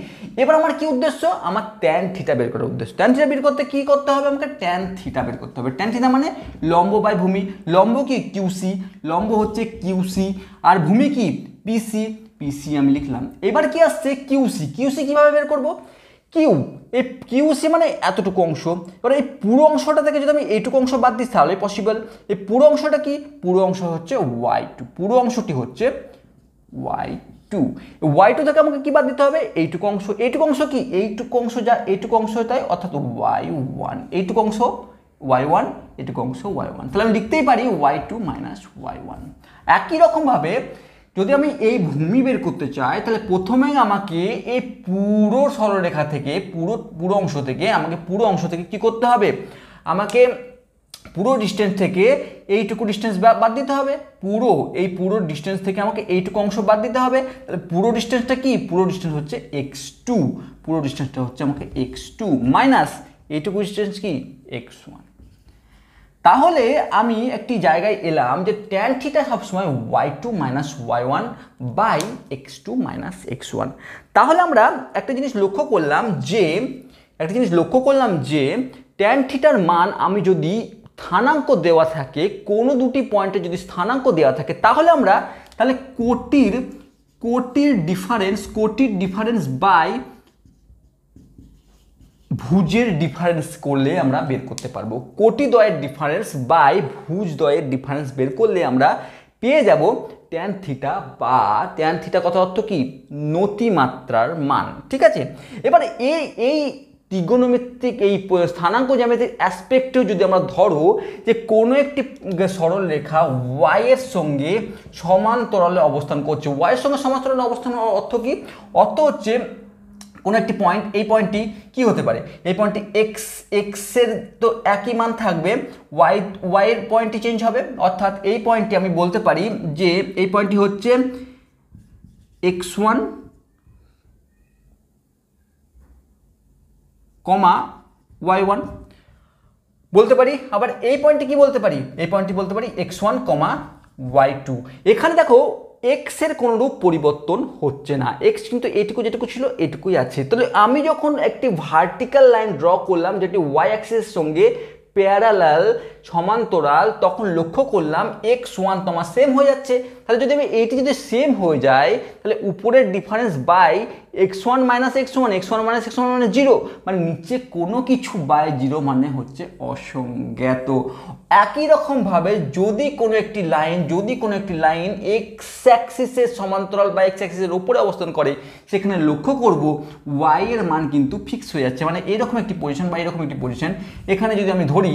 এবার আমার কি উদ্দেশ্য, আমার ট্যান থিটা বের করার উদ্দেশ্য। ট্যান থিটা বের করতে কি করতে হবে, আমাকে ট্যান থিটা বের করতে হবে। ট্যান থিটা মানে লম্ব বাই ভূমি, লম্ব কি কিউসি, লম্ব হচ্ছে কিউসি, আর ভূমি কি পিসি, পিসি আমি লিখলাম। এবার কি আসছে কিউসি, কিউসি কিভাবে বের করব, কিউ এই কিউসি মানে এতটুকু অংশ, এবার এই পুরো অংশটা থেকে যদি আমি এইটুকু অংশ বাদ দিই তাহলে পসিবল। এই পুরো অংশটা কি, পুরো অংশ হচ্ছে y2, পুরো অংশটি হচ্ছে y2, y2 থেকে আমাকে কি বাদ দিতে হবে, এইটুকু অংশ, এইটুকু অংশ কি, এইটুকু অংশ যা এইটুকু অংশ তাই অর্থাৎ y1, এইটুকু অংশ y1, এইটুকু অংশ y1, তাহলে আমি লিখতেই পারি y2 মাইনাস y1। একই রকমভাবে যদি আমি এই ভূমি বের করতে চাই তাহলে প্রথমেই আমাকে এই পুরো সরলরেখা থেকে পুরো অংশ থেকে কি করতে হবে, আমাকে পুরো ডিস্টেন্স থেকে এইটুকু ডিস্টেন্স বাদ দিতে হবে, পুরো ডিস্টেন্স থেকে আমাকে এইটুকু অংশ বাদ দিতে হবে। তাহলে পুরো ডিস্টেন্সটা কি, পুরো ডিস্টেন্স হচ্ছে x2, পুরো ডিস্টেন্সটা হচ্ছে আমাকে x2 মাইনাস এইটুকু ডিস্টেন্স কি x1। তাহলে আমি একটি জায়গায় এলাম যে ট্যান থিটা সবসময় y2 minus y1 by x2 minus x1। তাহলে আমরা একটা জিনিস লক্ষ্য করলাম যে ট্যান থিটার মান আমি যদি স্থানাঙ্ক দেওয়া থাকে, কোনো দুটি পয়েন্টে যদি স্থানাঙ্ক দেওয়া থাকে তাহলে কোটির ডিফারেন্স বাই ভুজের ডিফারেন্স করলে আমরা বের করতে পারবো। কোটিদ্বয়ের ডিফারেন্স বাই ভুজদ্বয়ের ডিফারেন্স বের করলে আমরা পেয়ে যাব ট্যান থিটা, বা ট্যান থিটা কথা অর্থ কি, নতিমাত্রার মান। ঠিক আছে, এবার এই ত্রিগোণমিতিক এই স্থানাঙ্ক জ্যামিতিক অ্যাসপেক্টেও যদি আমরা ধরো যে কোনো একটি সরল রেখা y এর সঙ্গে সমান্তরালে অবস্থান করছে, y এর সঙ্গে সমান্তরালে অবস্থান অর্থ কি, অর্থ হচ্ছে কোনো একটি পয়েন্ট, এই পয়েন্টটি কি হতে পারে, এই পয়েন্টটি এক্স এর তো একই মান থাকবে, ওয়াই এর পয়েন্টটি চেঞ্জ হবে, অর্থাৎ এই পয়েন্টটি আমি বলতে পারি যে এই পয়েন্টটি হচ্ছে x1 কমা y1 বলতে পারি। আবার এই পয়েন্টটি কি বলতে পারি, এই পয়েন্টটি বলতে পারি x1 কমা y2। এখানে দেখো এক্স এর কোনো রূপ পরিবর্তন হচ্ছে না, এক্স কিন্তু এইটুকু যেটুকু ছিল এটুকুই আছে। তাহলে আমি যখন একটি ভার্টিক্যাল লাইন ড্র করলাম যেটি ওয়াই অ্যাক্সিসের সঙ্গে প্যারালাল সমান্তরাল, তখন লক্ষ্য করলাম x1 তোমার সেম হয়ে যাচ্ছে। তাহলে যদি আমি এইটি যদি সেম হয়ে যায় তাহলে উপরের difference by x1 minus x1 minus x1 মানে 0, মানে নিচে কোনো কিছু বাই 0 মানে হচ্ছে অসংজ্ঞাত। একই রকমভাবে যদি কোনো একটি লাইন এক্স অ্যাক্সিসের সমান্তরাল বা এক্স অ্যাক্সিসের উপরে অবস্থান করে, সেখানে লক্ষ্য করব y এর মান কিন্তু ফিক্স হয়ে যাচ্ছে, মানে এরকম একটি পজিশন বা এরকম একটি পজিশন। এখানে যদি আমি ধরি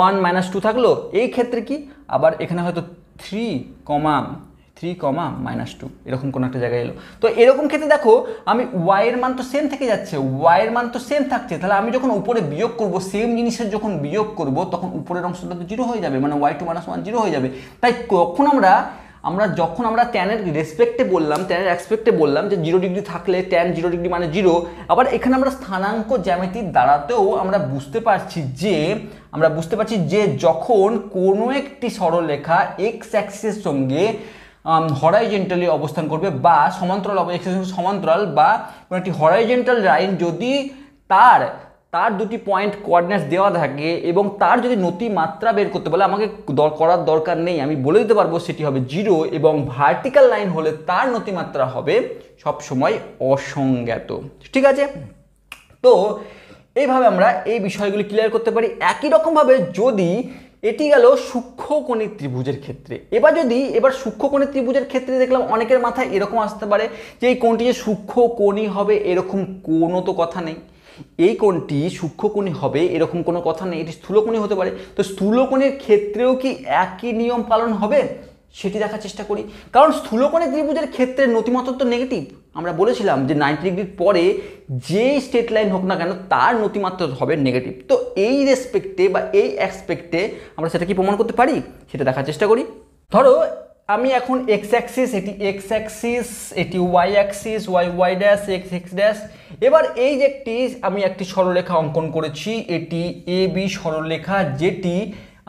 1 মাইনাস 2 থাকলো, এই ক্ষেত্রে কি আবার এখানে হয়তো 3 কমা মাইনাস 2 এরকম কোনো একটা জায়গায় এলো। তো এরকম ক্ষেত্রে দেখো আমি y এর মান তো সেম থেকে যাচ্ছে, y এর মান তো সেম থাকছে, তাহলে আমি যখন উপরে বিয়োগ করব, সেম জিনিসের যখন বিয়োগ করব তখন উপরের অংশটা তো 0 হয়ে যাবে, মানে y2 মাইনাস 1 0 হয়ে যাবে। তাই কখন যখন আমরা ট্যানের রেসপেক্টে বললাম যে 0 ডিগ্রি থাকলে ট্যান 0 ডিগ্রি মানে 0, আবার এখানে আমরা স্থানাঙ্ক জ্যামিতির দ্বারাতেও আমরা বুঝতে পারছি যে যখন কোনো একটি সরলরেখা এক্স অ্যাক্সিসের সঙ্গে হরাইজেন্টালি অবস্থান করবে বা সমান্তরাল বা কোনো একটি হরাইজেন্টাল লাইন যদি তার দুটি পয়েন্ট কোঅর্ডিনেটস দেওয়া থাকে এবং তার যদি নতিমাত্রা বের করতে বলে, আমাকে করার দরকার নেই, আমি বলে দিতে পারবো সেটি হবে 0, এবং ভার্টিক্যাল লাইন হলে তার নতিমাত্রা হবে সবসময় অসংজ্ঞাত। ঠিক আছে, তো এইভাবে আমরা এই বিষয়গুলি ক্লিয়ার করতে পারি। একই রকমভাবে যদি এটি গেল সূক্ষ্মকোণী ত্রিভুজের ক্ষেত্রে, এবার সূক্ষ্মকোণী ত্রিভুজের ক্ষেত্রে দেখলাম অনেকের মাথায় এরকম আসতে পারে যে এই কোণটি যে সূক্ষ্মকোণী হবে এরকম কোনো তো কথা নেই, এই কোণটি সূক্ষ্মকোণী হবে এরকম কোনো কথা নেই, এটি স্থূলকোণী হতে পারে। তো স্থূলকোণীর ক্ষেত্রেও কি একই নিয়ম পালন হবে সেটি দেখার চেষ্টা করি, কারণ স্থূলকোণী ত্রিভুজের ক্ষেত্রে নতিমাত্রা তো নেগেটিভ। আমরা বলেছিলাম যে 90 ডিগ্রির পরে যে স্ট্রেট লাইন হোক না কেন তার নতিমাত্রা হবে নেগেটিভ। তো এই রেসপেক্টে বা এই অ্যাসপেক্টে আমরা সেটা কি প্রমাণ করতে পারি সেটা দেখার চেষ্টা করি। ধরো আমি এখন এক্স অ্যাক্সিস, এটি এক্স অ্যাক্সিস, এটি Y axis, Y dash, X dash. এবার এই যে আমি একটি সরলরেখা অঙ্কন করেছি, এটি এ বি সরলরেখা, যেটি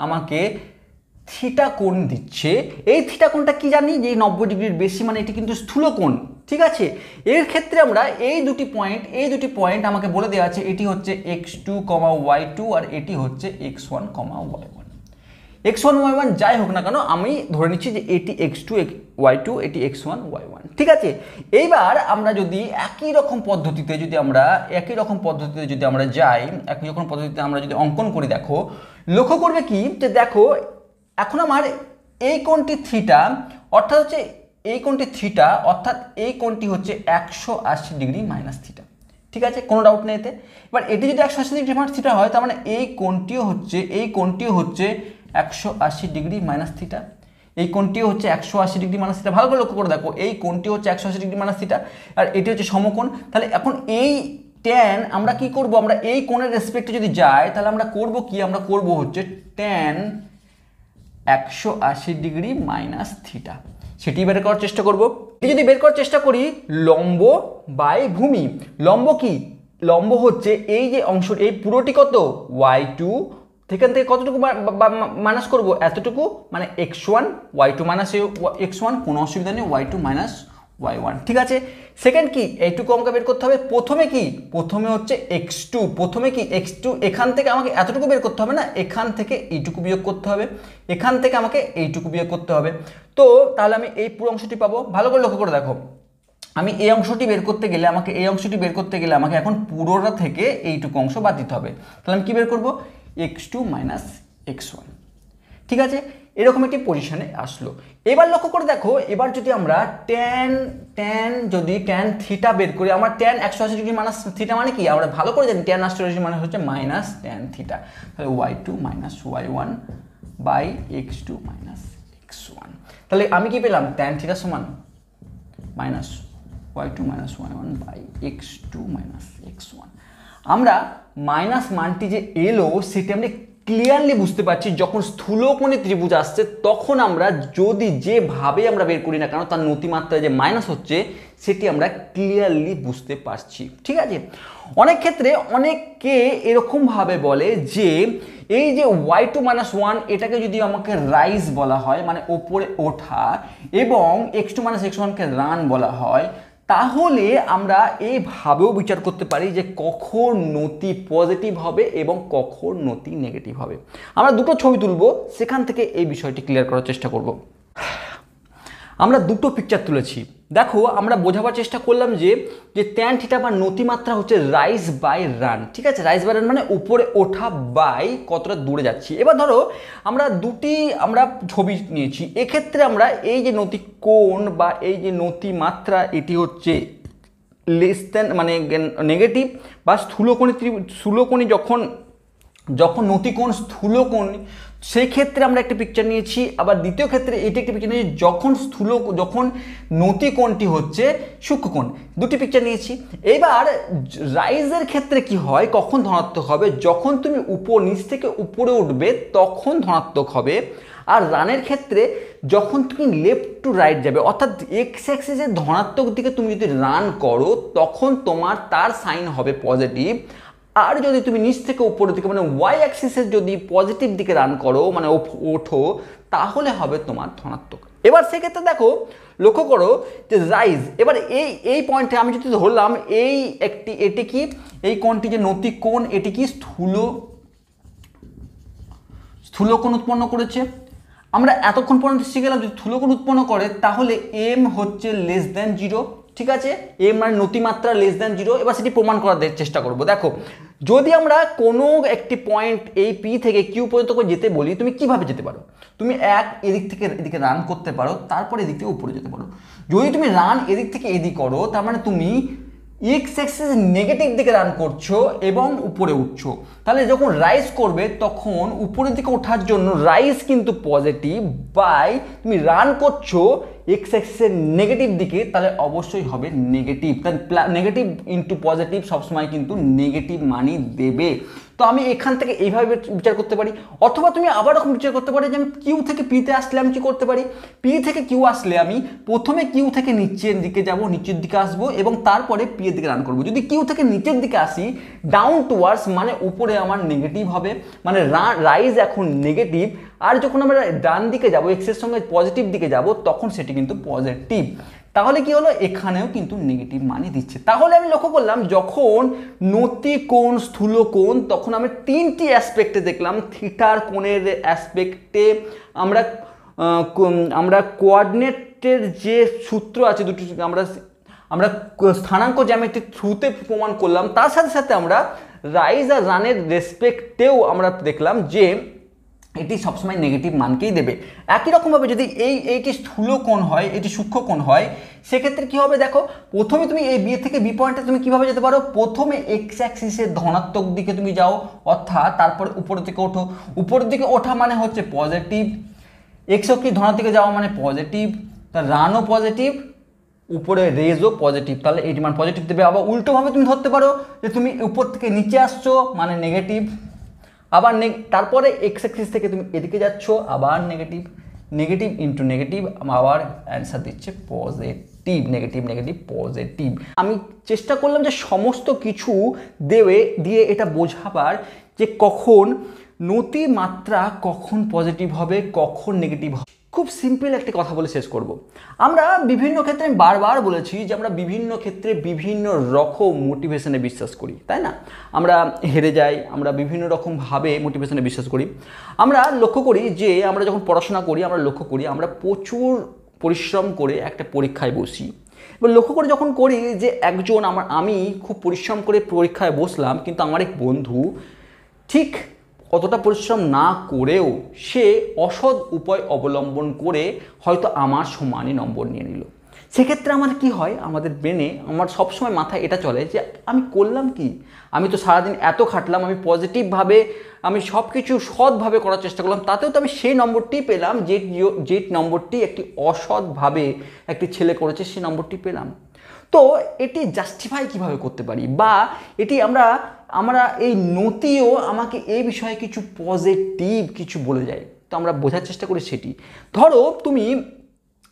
আমাকে থিটা কোণ দিচ্ছে। এই থিটা কোণটা কি জানি, যে 90 ডিগ্রির বেশি, মানে এটি কিন্তু স্থূল কোণ, ঠিক আছে। এর ক্ষেত্রে আমরা এই দুটি পয়েন্ট আমাকে বলে দেওয়া আছে, এটি হচ্ছে x2, y2 আর এটি হচ্ছে x1, y1। x1, y1 যাই হোক না কেন, আমি ধরে নিচ্ছি যে এটি x2, y2, এটি x1, y1, ঠিক আছে। এইবার আমরা যদি একই রকম পদ্ধতিতে যদি আমরা যাই, একই রকম পদ্ধতিতে আমরা যদি অঙ্কন করি, দেখো লক্ষ্য করবে কি, যে দেখো এখন আমার এই কোণটি থিটা, অর্থাৎ হচ্ছে এই কোণটি থিটা, অর্থাৎ এই কোণটি হচ্ছে 180 ডিগ্রি মাইনাস থিটা, ঠিক আছে, কোনো ডাউট নেই এতে। এবার এটি যদি 180 ডিগ্রি মাইনাস থিটা হয়, তার মানে এই কোণটিও হচ্ছে 180 ডিগ্রি মাইনাস থিটা, এই কোণটিও হচ্ছে 180 ডিগ্রি মাইনাস থিটা। ভালো করে লক্ষ্য করে দেখো, এই কোণটি হচ্ছে 180 ডিগ্রি মাইনাস থিটা, আর এটি হচ্ছে সমকোণ। তাহলে এখন এই ট্যান আমরা কি করব, আমরা এই কোণের রেসপেক্টে যদি যাই, তাহলে আমরা করব কি, আমরা করব হচ্ছে ট্যান 180 ডিগ্রি মাইনাস থিটা, সেটি বের করার চেষ্টা করব। এই যদি বের করার চেষ্টা করি, লম্ব বাই ভূমি, লম্ব কি, লম্ব হচ্ছে এই যে অংশ, এই পুরোটি কত y2, সেখান থেকে কতটুকু মাইনাস করব, এতটুকু, মানে x1, y2 মাইনাস x1, কোনো অসুবিধা নেই, y2 মাইনাস y1, ঠিক আছে। সেকেন্ড কি, এইটুকু আমাকে বের করতে হবে। প্রথমে হচ্ছে x2, এখান থেকে আমাকে এতটুকু বের করতে হবে না, এখান থেকে এইটুকু বিয়োগ করতে হবে, এখান থেকে আমাকে এইটুকু বিয়োগ করতে হবে। তো তাহলে আমি এই পুরো অংশটি পাবো। ভালো করে লক্ষ্য করে দেখো, আমি এই অংশটি বের করতে গেলে আমাকে এখন পুরোটা থেকে এইটুকু অংশ বাদ দিতে হবে। তাহলে আমি কি বের করব, x2 মাইনাস x1, ঠিক আছে। এরকম একটি পজিশনে আসলো। এবার লক্ষ্য করে দেখো, এবার যদি আমরা ট্যান থিটা বের করি, আমার ট্যান 180 ডিগ্রি মাইনাস থিটা মানে কি, আমরা ভালো করে জানি ট্যান 180 ডিগ্রি মানে হচ্ছে মাইনাস ট্যান থিটা। তাহলে y2 minus y1 by x2 minus x1। তাহলে আমি কি পেলাম, ট্যান থিটা সমান minus y2 minus y1 by x2 minus x1। আমরা মাইনাস মানটি যে এলো, সেটি আমরা ক্লিয়ারলি বুঝতে পারছি। যখন স্থূলকোণী ত্রিভুজ আসছে, তখন আমরা যদি যেভাবে আমরা বের করি না কেন, তার নতিমাত্রায় যে মাইনাস হচ্ছে, সেটি আমরা ক্লিয়ারলি বুঝতে পারছি, ঠিক আছে। অনেক ক্ষেত্রে অনেকে এরকমভাবে বলে যে এই যে y2 মাইনাস 1, এটাকে যদি আমাকে রাইজ বলা হয়, মানে ওপরে ওঠা, এবং x2 মাইনাস x1কে রান বলা হয়, তাহলে আমরা এইভাবেও বিচার করতে পারি যে কখন নতি পজিটিভ হবে এবং কখন নতি নেগেটিভ হবে। আমরা দুটো ছবি তুলব, সেখান থেকে এই বিষয়টি ক্লিয়ার করার চেষ্টা করব। আমরা দুটো পিকচার তুলেছি, দেখো আমরা বোঝাবার চেষ্টা করলাম যে ট্যান থিটা বা নতিমাত্রা হচ্ছে রাইজ বাই রান, ঠিক আছে। রাইজ বাই রান মানে উপরে ওঠা বাই কতটা দূরে যাচ্ছি। এবার ধরো আমরা ছবি নিয়েছি, এক্ষেত্রে আমরা এই যে নতি কোণ বা এই যে নতিমাত্রা, এটি হচ্ছে লেস দেন মানে নেগেটিভ বা স্থূলকোণী, যখন নতিকোণ স্থূলকোণ, সেই ক্ষেত্রে আমরা একটা পিকচার নিয়েছি। আবার দ্বিতীয় ক্ষেত্রে এটি একটি পিকচার নিয়েছি যখন নতিকোণটি হচ্ছে সূক্ষ্মকোণ, দুটি পিকচার নিয়েছি। এবার রাইজের ক্ষেত্রে কি হয়, কখন ধনাত্মক হবে, যখন তুমি নিচ থেকে উপরে উঠবে তখন ধনাত্মক হবে। আর রানের ক্ষেত্রে যখন তুমি লেফট টু রাইট যাবে, অর্থাৎ এক্স অ্যাক্সিসের ধনাত্মক দিকে তুমি যদি রান করো, তখন তার সাইন হবে পজিটিভ। আর যদি তুমি নিচ থেকে উপরের দিকে মানে ওয়াই অ্যাক্সিসের যদি পজিটিভ দিকে রান করো, মানে ওঠো, তাহলে হবে তোমার ধনাত্মক। এবার সেক্ষেত্রে দেখো, লক্ষ্য করো যে রাইজ, এবার এই পয়েন্টে আমি যদি ধরলাম এটি কি, এই কোণটি যে নতি কোণ, এটি কি স্থূলকোণ উৎপন্ন করেছে। আমরা এতক্ষণ পর্যন্ত শিখে গেলাম যে স্থূলকোণ উৎপন্ন করে, তাহলে এম হচ্ছে লেস দেন 0, ঠিক আছে। এম মানে নতিমাত্রা লেস দেন 0। এবার সেটি প্রমাণ করার চেষ্টা করব। দেখো, যদি আমরা কোনো একটি পয়েন্ট এই পি থেকে কিউ পর্যন্ত যেতে বলি, তুমি কিভাবে যেতে পারো, তুমি এদিক থেকে এদিকে রান করতে পারো, তারপর এদিক থেকে উপরে যেতে পারো। যদি তুমি রান এদিক থেকে এদিক করো, তার মানে তুমি এক্স অ্যাক্সিস নেগেটিভ দিকে রান করছো এবং উপরে উঠছো। তাহলে যখন রাইজ করবে, তখন উপরের দিকে ওঠার জন্য রাইজ কিন্তু পজিটিভ, বাই তুমি রান করছো এক্স অ্যাক্সিসের নেগেটিভ দিকে, তাহলে অবশ্যই হবে নেগেটিভ। তাহলে নেগেটিভ ইন্টু পজিটিভ সবসময় কিন্তু নেগেটিভ মানই দেবে। তো আমি এখান থেকে এইভাবে বিচার করতে পারি, অথবা তুমি আবার রকম বিচার করতে পারি যে আমি কিউ থেকে পিতে আসলে আমি কি করতে পারি, পি থেকে কিউ আসলে আমি প্রথমে কিউ থেকে নিচের দিকে যাব, নিচের দিকে আসবো এবং তারপরে পি এর দিকে রান করবো। যদি কিউ থেকে নিচের দিকে আসি ডাউন টুয়ার্ডস মানে উপরে আমার নেগেটিভ হবে, মানে রাইজ এখন নেগেটিভ, আর যখন আমরা ডান দিকে যাব এক্সের সঙ্গে পজিটিভ দিকে যাব তখন সেটি কিন্তু পজিটিভ। তাহলে কি হলো, এখানেও কিন্তু নেগেটিভ মানই দিচ্ছে। তাহলে আমি লক্ষ্য করলাম যখন নতি কোণ স্থূল কোণ তখন আমি তিনটি অ্যাসপেক্টে দেখলাম। থিটার কোণের অ্যাসপেক্টে আমরা কোঅর্ডিনেটের যে সূত্র আছে দুটি আমরা স্থানাঙ্ক জ্যামিতির থ্রুতে প্রমাণ করলাম, তার সাথে সাথে আমরা রাইজ আর রানের রেসপেক্টেও আমরা দেখলাম যে এটি সবসময় নেগেটিভ মানকেই দেবে। একই রকমভাবে যদি এইটি স্থূল কোণ হয়, এটি সূক্ষ্ম কোণ হয়, সেক্ষেত্রে কী হবে দেখো, প্রথমে তুমি এই বি থেকে বি পয়েন্টে তুমি কীভাবে যেতে পারো, প্রথমে এক্স অ্যাক্সিসের ধনাত্মক দিকে তুমি যাও, অর্থাৎ তারপরে উপরের দিকে ওঠো। উপরের দিকে ওঠা মানে হচ্ছে পজিটিভ, এক্স অক্ষি ধনার দিকে যাওয়া মানে পজিটিভ, তার রানও পজিটিভ, উপরে রেজও পজিটিভ, তাহলে এইটি মান পজিটিভ দেবে। আবার উল্টোভাবে তুমি ধরতে পারো যে তুমি উপর থেকে নিচে আসছো মানে নেগেটিভ, আবার তারপরে এক্স অ্যাক্সিস থেকে তুমি এদিকে যাচ্ছ আবার নেগেটিভ, নেগেটিভ ইন্টু নেগেটিভ, আবার অ্যান্সার দিচ্ছে পজিটিভ, নেগেটিভ নেগেটিভ পজিটিভ। আমি চেষ্টা করলাম যে সমস্ত কিছু দিয়ে এটা বোঝাবার যে কখন নতি মাত্রা কখন পজিটিভ হবে কখন নেগেটিভ হবে। খুব সিম্পল একটি কথা বলে শেষ করব। আমরা বিভিন্ন ক্ষেত্রে আমি বারবার বলেছি যে আমরা বিভিন্ন ক্ষেত্রে বিভিন্ন রকম মোটিভেশনে বিশ্বাস করি, তাই না? আমরা হেরে যাই, আমরা বিভিন্ন রকমভাবে মোটিভেশনে বিশ্বাস করি। আমরা লক্ষ্য করি যে আমরা যখন পড়াশোনা করি আমরা লক্ষ্য করি আমরা প্রচুর পরিশ্রম করে একটা পরীক্ষায় বসি। এবার লক্ষ্য করে যখন করি যে আমি খুব পরিশ্রম করে পরীক্ষায় বসলাম, কিন্তু আমার এক বন্ধু ঠিক অতটা পরিশ্রম না করেও সে অসৎ উপায় অবলম্বন করে হয়তো আমার সমানই নম্বর নিয়ে নিল। সেক্ষেত্রে আমাদের কি হয়, আমাদের ব্রেনে আমার সবসময় মাথায় এটা চলে যে আমি করলাম কি, আমি তো সারাদিন এত খাটলাম, আমি পজিটিভভাবে আমি সব কিছু সৎভাবে করার চেষ্টা করলাম, তাতেও তো আমি সেই নম্বরটি পেলাম যে নম্বরটি একটি অসৎভাবে একটি ছেলে করেছে সেই নম্বরটি পেলাম। তো এটি জাস্টিফাই কিভাবে করতে পারি, বা এটি আমরা এই নতিও আমাকে এই বিষয়ে কিছু পজিটিভ কিছু বলে যায়, তো আমরা বোঝার চেষ্টা করি সেটি। ধরো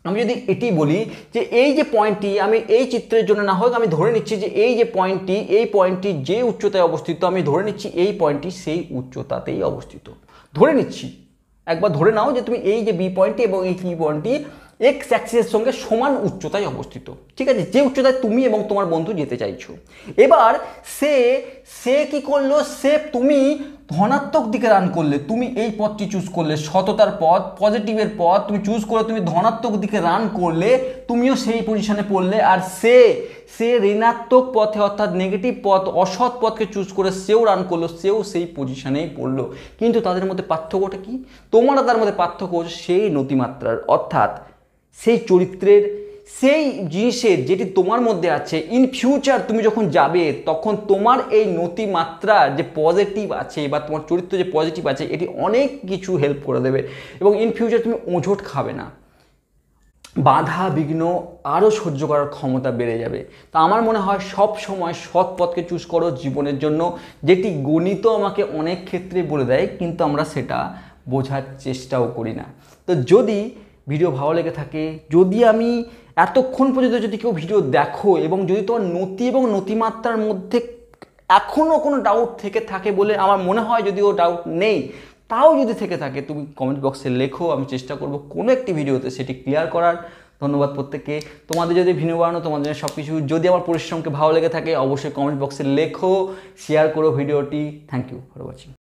আমি যদি এটি বলি যে এই যে পয়েন্টটি আমি এই চিত্রের জন্য না হোক আমি ধরে নিচ্ছি যে এই পয়েন্টটি যে উচ্চতায় অবস্থিত, আমি ধরে নিচ্ছি এই পয়েন্টটি সেই উচ্চতাতেই অবস্থিত, ধরে নিচ্ছি। একবার ধরে নাও যে তুমি এই যে বি পয়েন্টটি এবং এই বি পয়েন্টটি এক্স অ্যাক্সিসের সঙ্গে সমান উচ্চতায় অবস্থিত, ঠিক আছে, যে উচ্চতায় তুমি এবং তোমার বন্ধু যেতে চাইছো। এবার সে কি করলো, তুমি ধনাত্মক দিকে রান করলে, তুমি এই পথটি চুজ করলে, সততার পথ, পজিটিভের পথ তুমি চুজ করে তুমি ধনাত্মক দিকে রান করলে, তুমিও সেই পজিশনে পড়লে। আর সে ঋণাত্মক পথে অর্থাৎ নেগেটিভ পথ, অসৎ পথকে চুজ করে সেও রান করলো, সেও সেই পজিশনেই পড়লো। কিন্তু তাদের মধ্যে পার্থক্যটা কি, তোমার তার মধ্যে পার্থক্য সেই নতিমাত্রার, অর্থাৎ সেই চরিত্রের, সেই জিনিসের যেটি তোমার মধ্যে আছে। ইন ফিউচার তুমি যখন যাবে তখন তোমার এই নতিমাত্রা যে পজিটিভ আছে বা তোমার চরিত্র যে পজিটিভ আছে এটি অনেক কিছু হেল্প করে দেবে, এবং ইন ফিউচার তুমি ওঝট খাবে না, বাধা বিঘ্ন আরও সহ্য করার ক্ষমতা বেড়ে যাবে। তা আমার মনে হয় সব সময় সৎ পথকে চুজ করো জীবনের জন্য, যেটি গণিত আমাকে অনেক ক্ষেত্রে বলে দেয় কিন্তু আমরা সেটা বোঝার চেষ্টাও করি না। তো যদি ভিডিও ভালো লেগে থাকে, যদি আমি এতক্ষণ পর্যন্ত যদি কেউ ভিডিও দেখো এবং যদি তোমার নতি এবং নতিমাত্রার মধ্যে এখনও কোনো ডাউট থেকে থাকে বলে আমার মনে হয়, যদিও ডাউট নেই, তাও যদি থেকে থাকে তুমি কমেন্ট বক্সে লেখো, আমি চেষ্টা করব কোনো একটি ভিডিওতে সেটি ক্লিয়ার করার। ধন্যবাদ প্রত্যেককে। তোমাদের যদি ভিডিও বানানো, তোমাদের সব কিছু যদি আমার পরিশ্রমকে ভালো লেগে থাকে অবশ্যই কমেন্ট বক্সে লেখো, শেয়ার করো ভিডিওটি। Thank you for watching.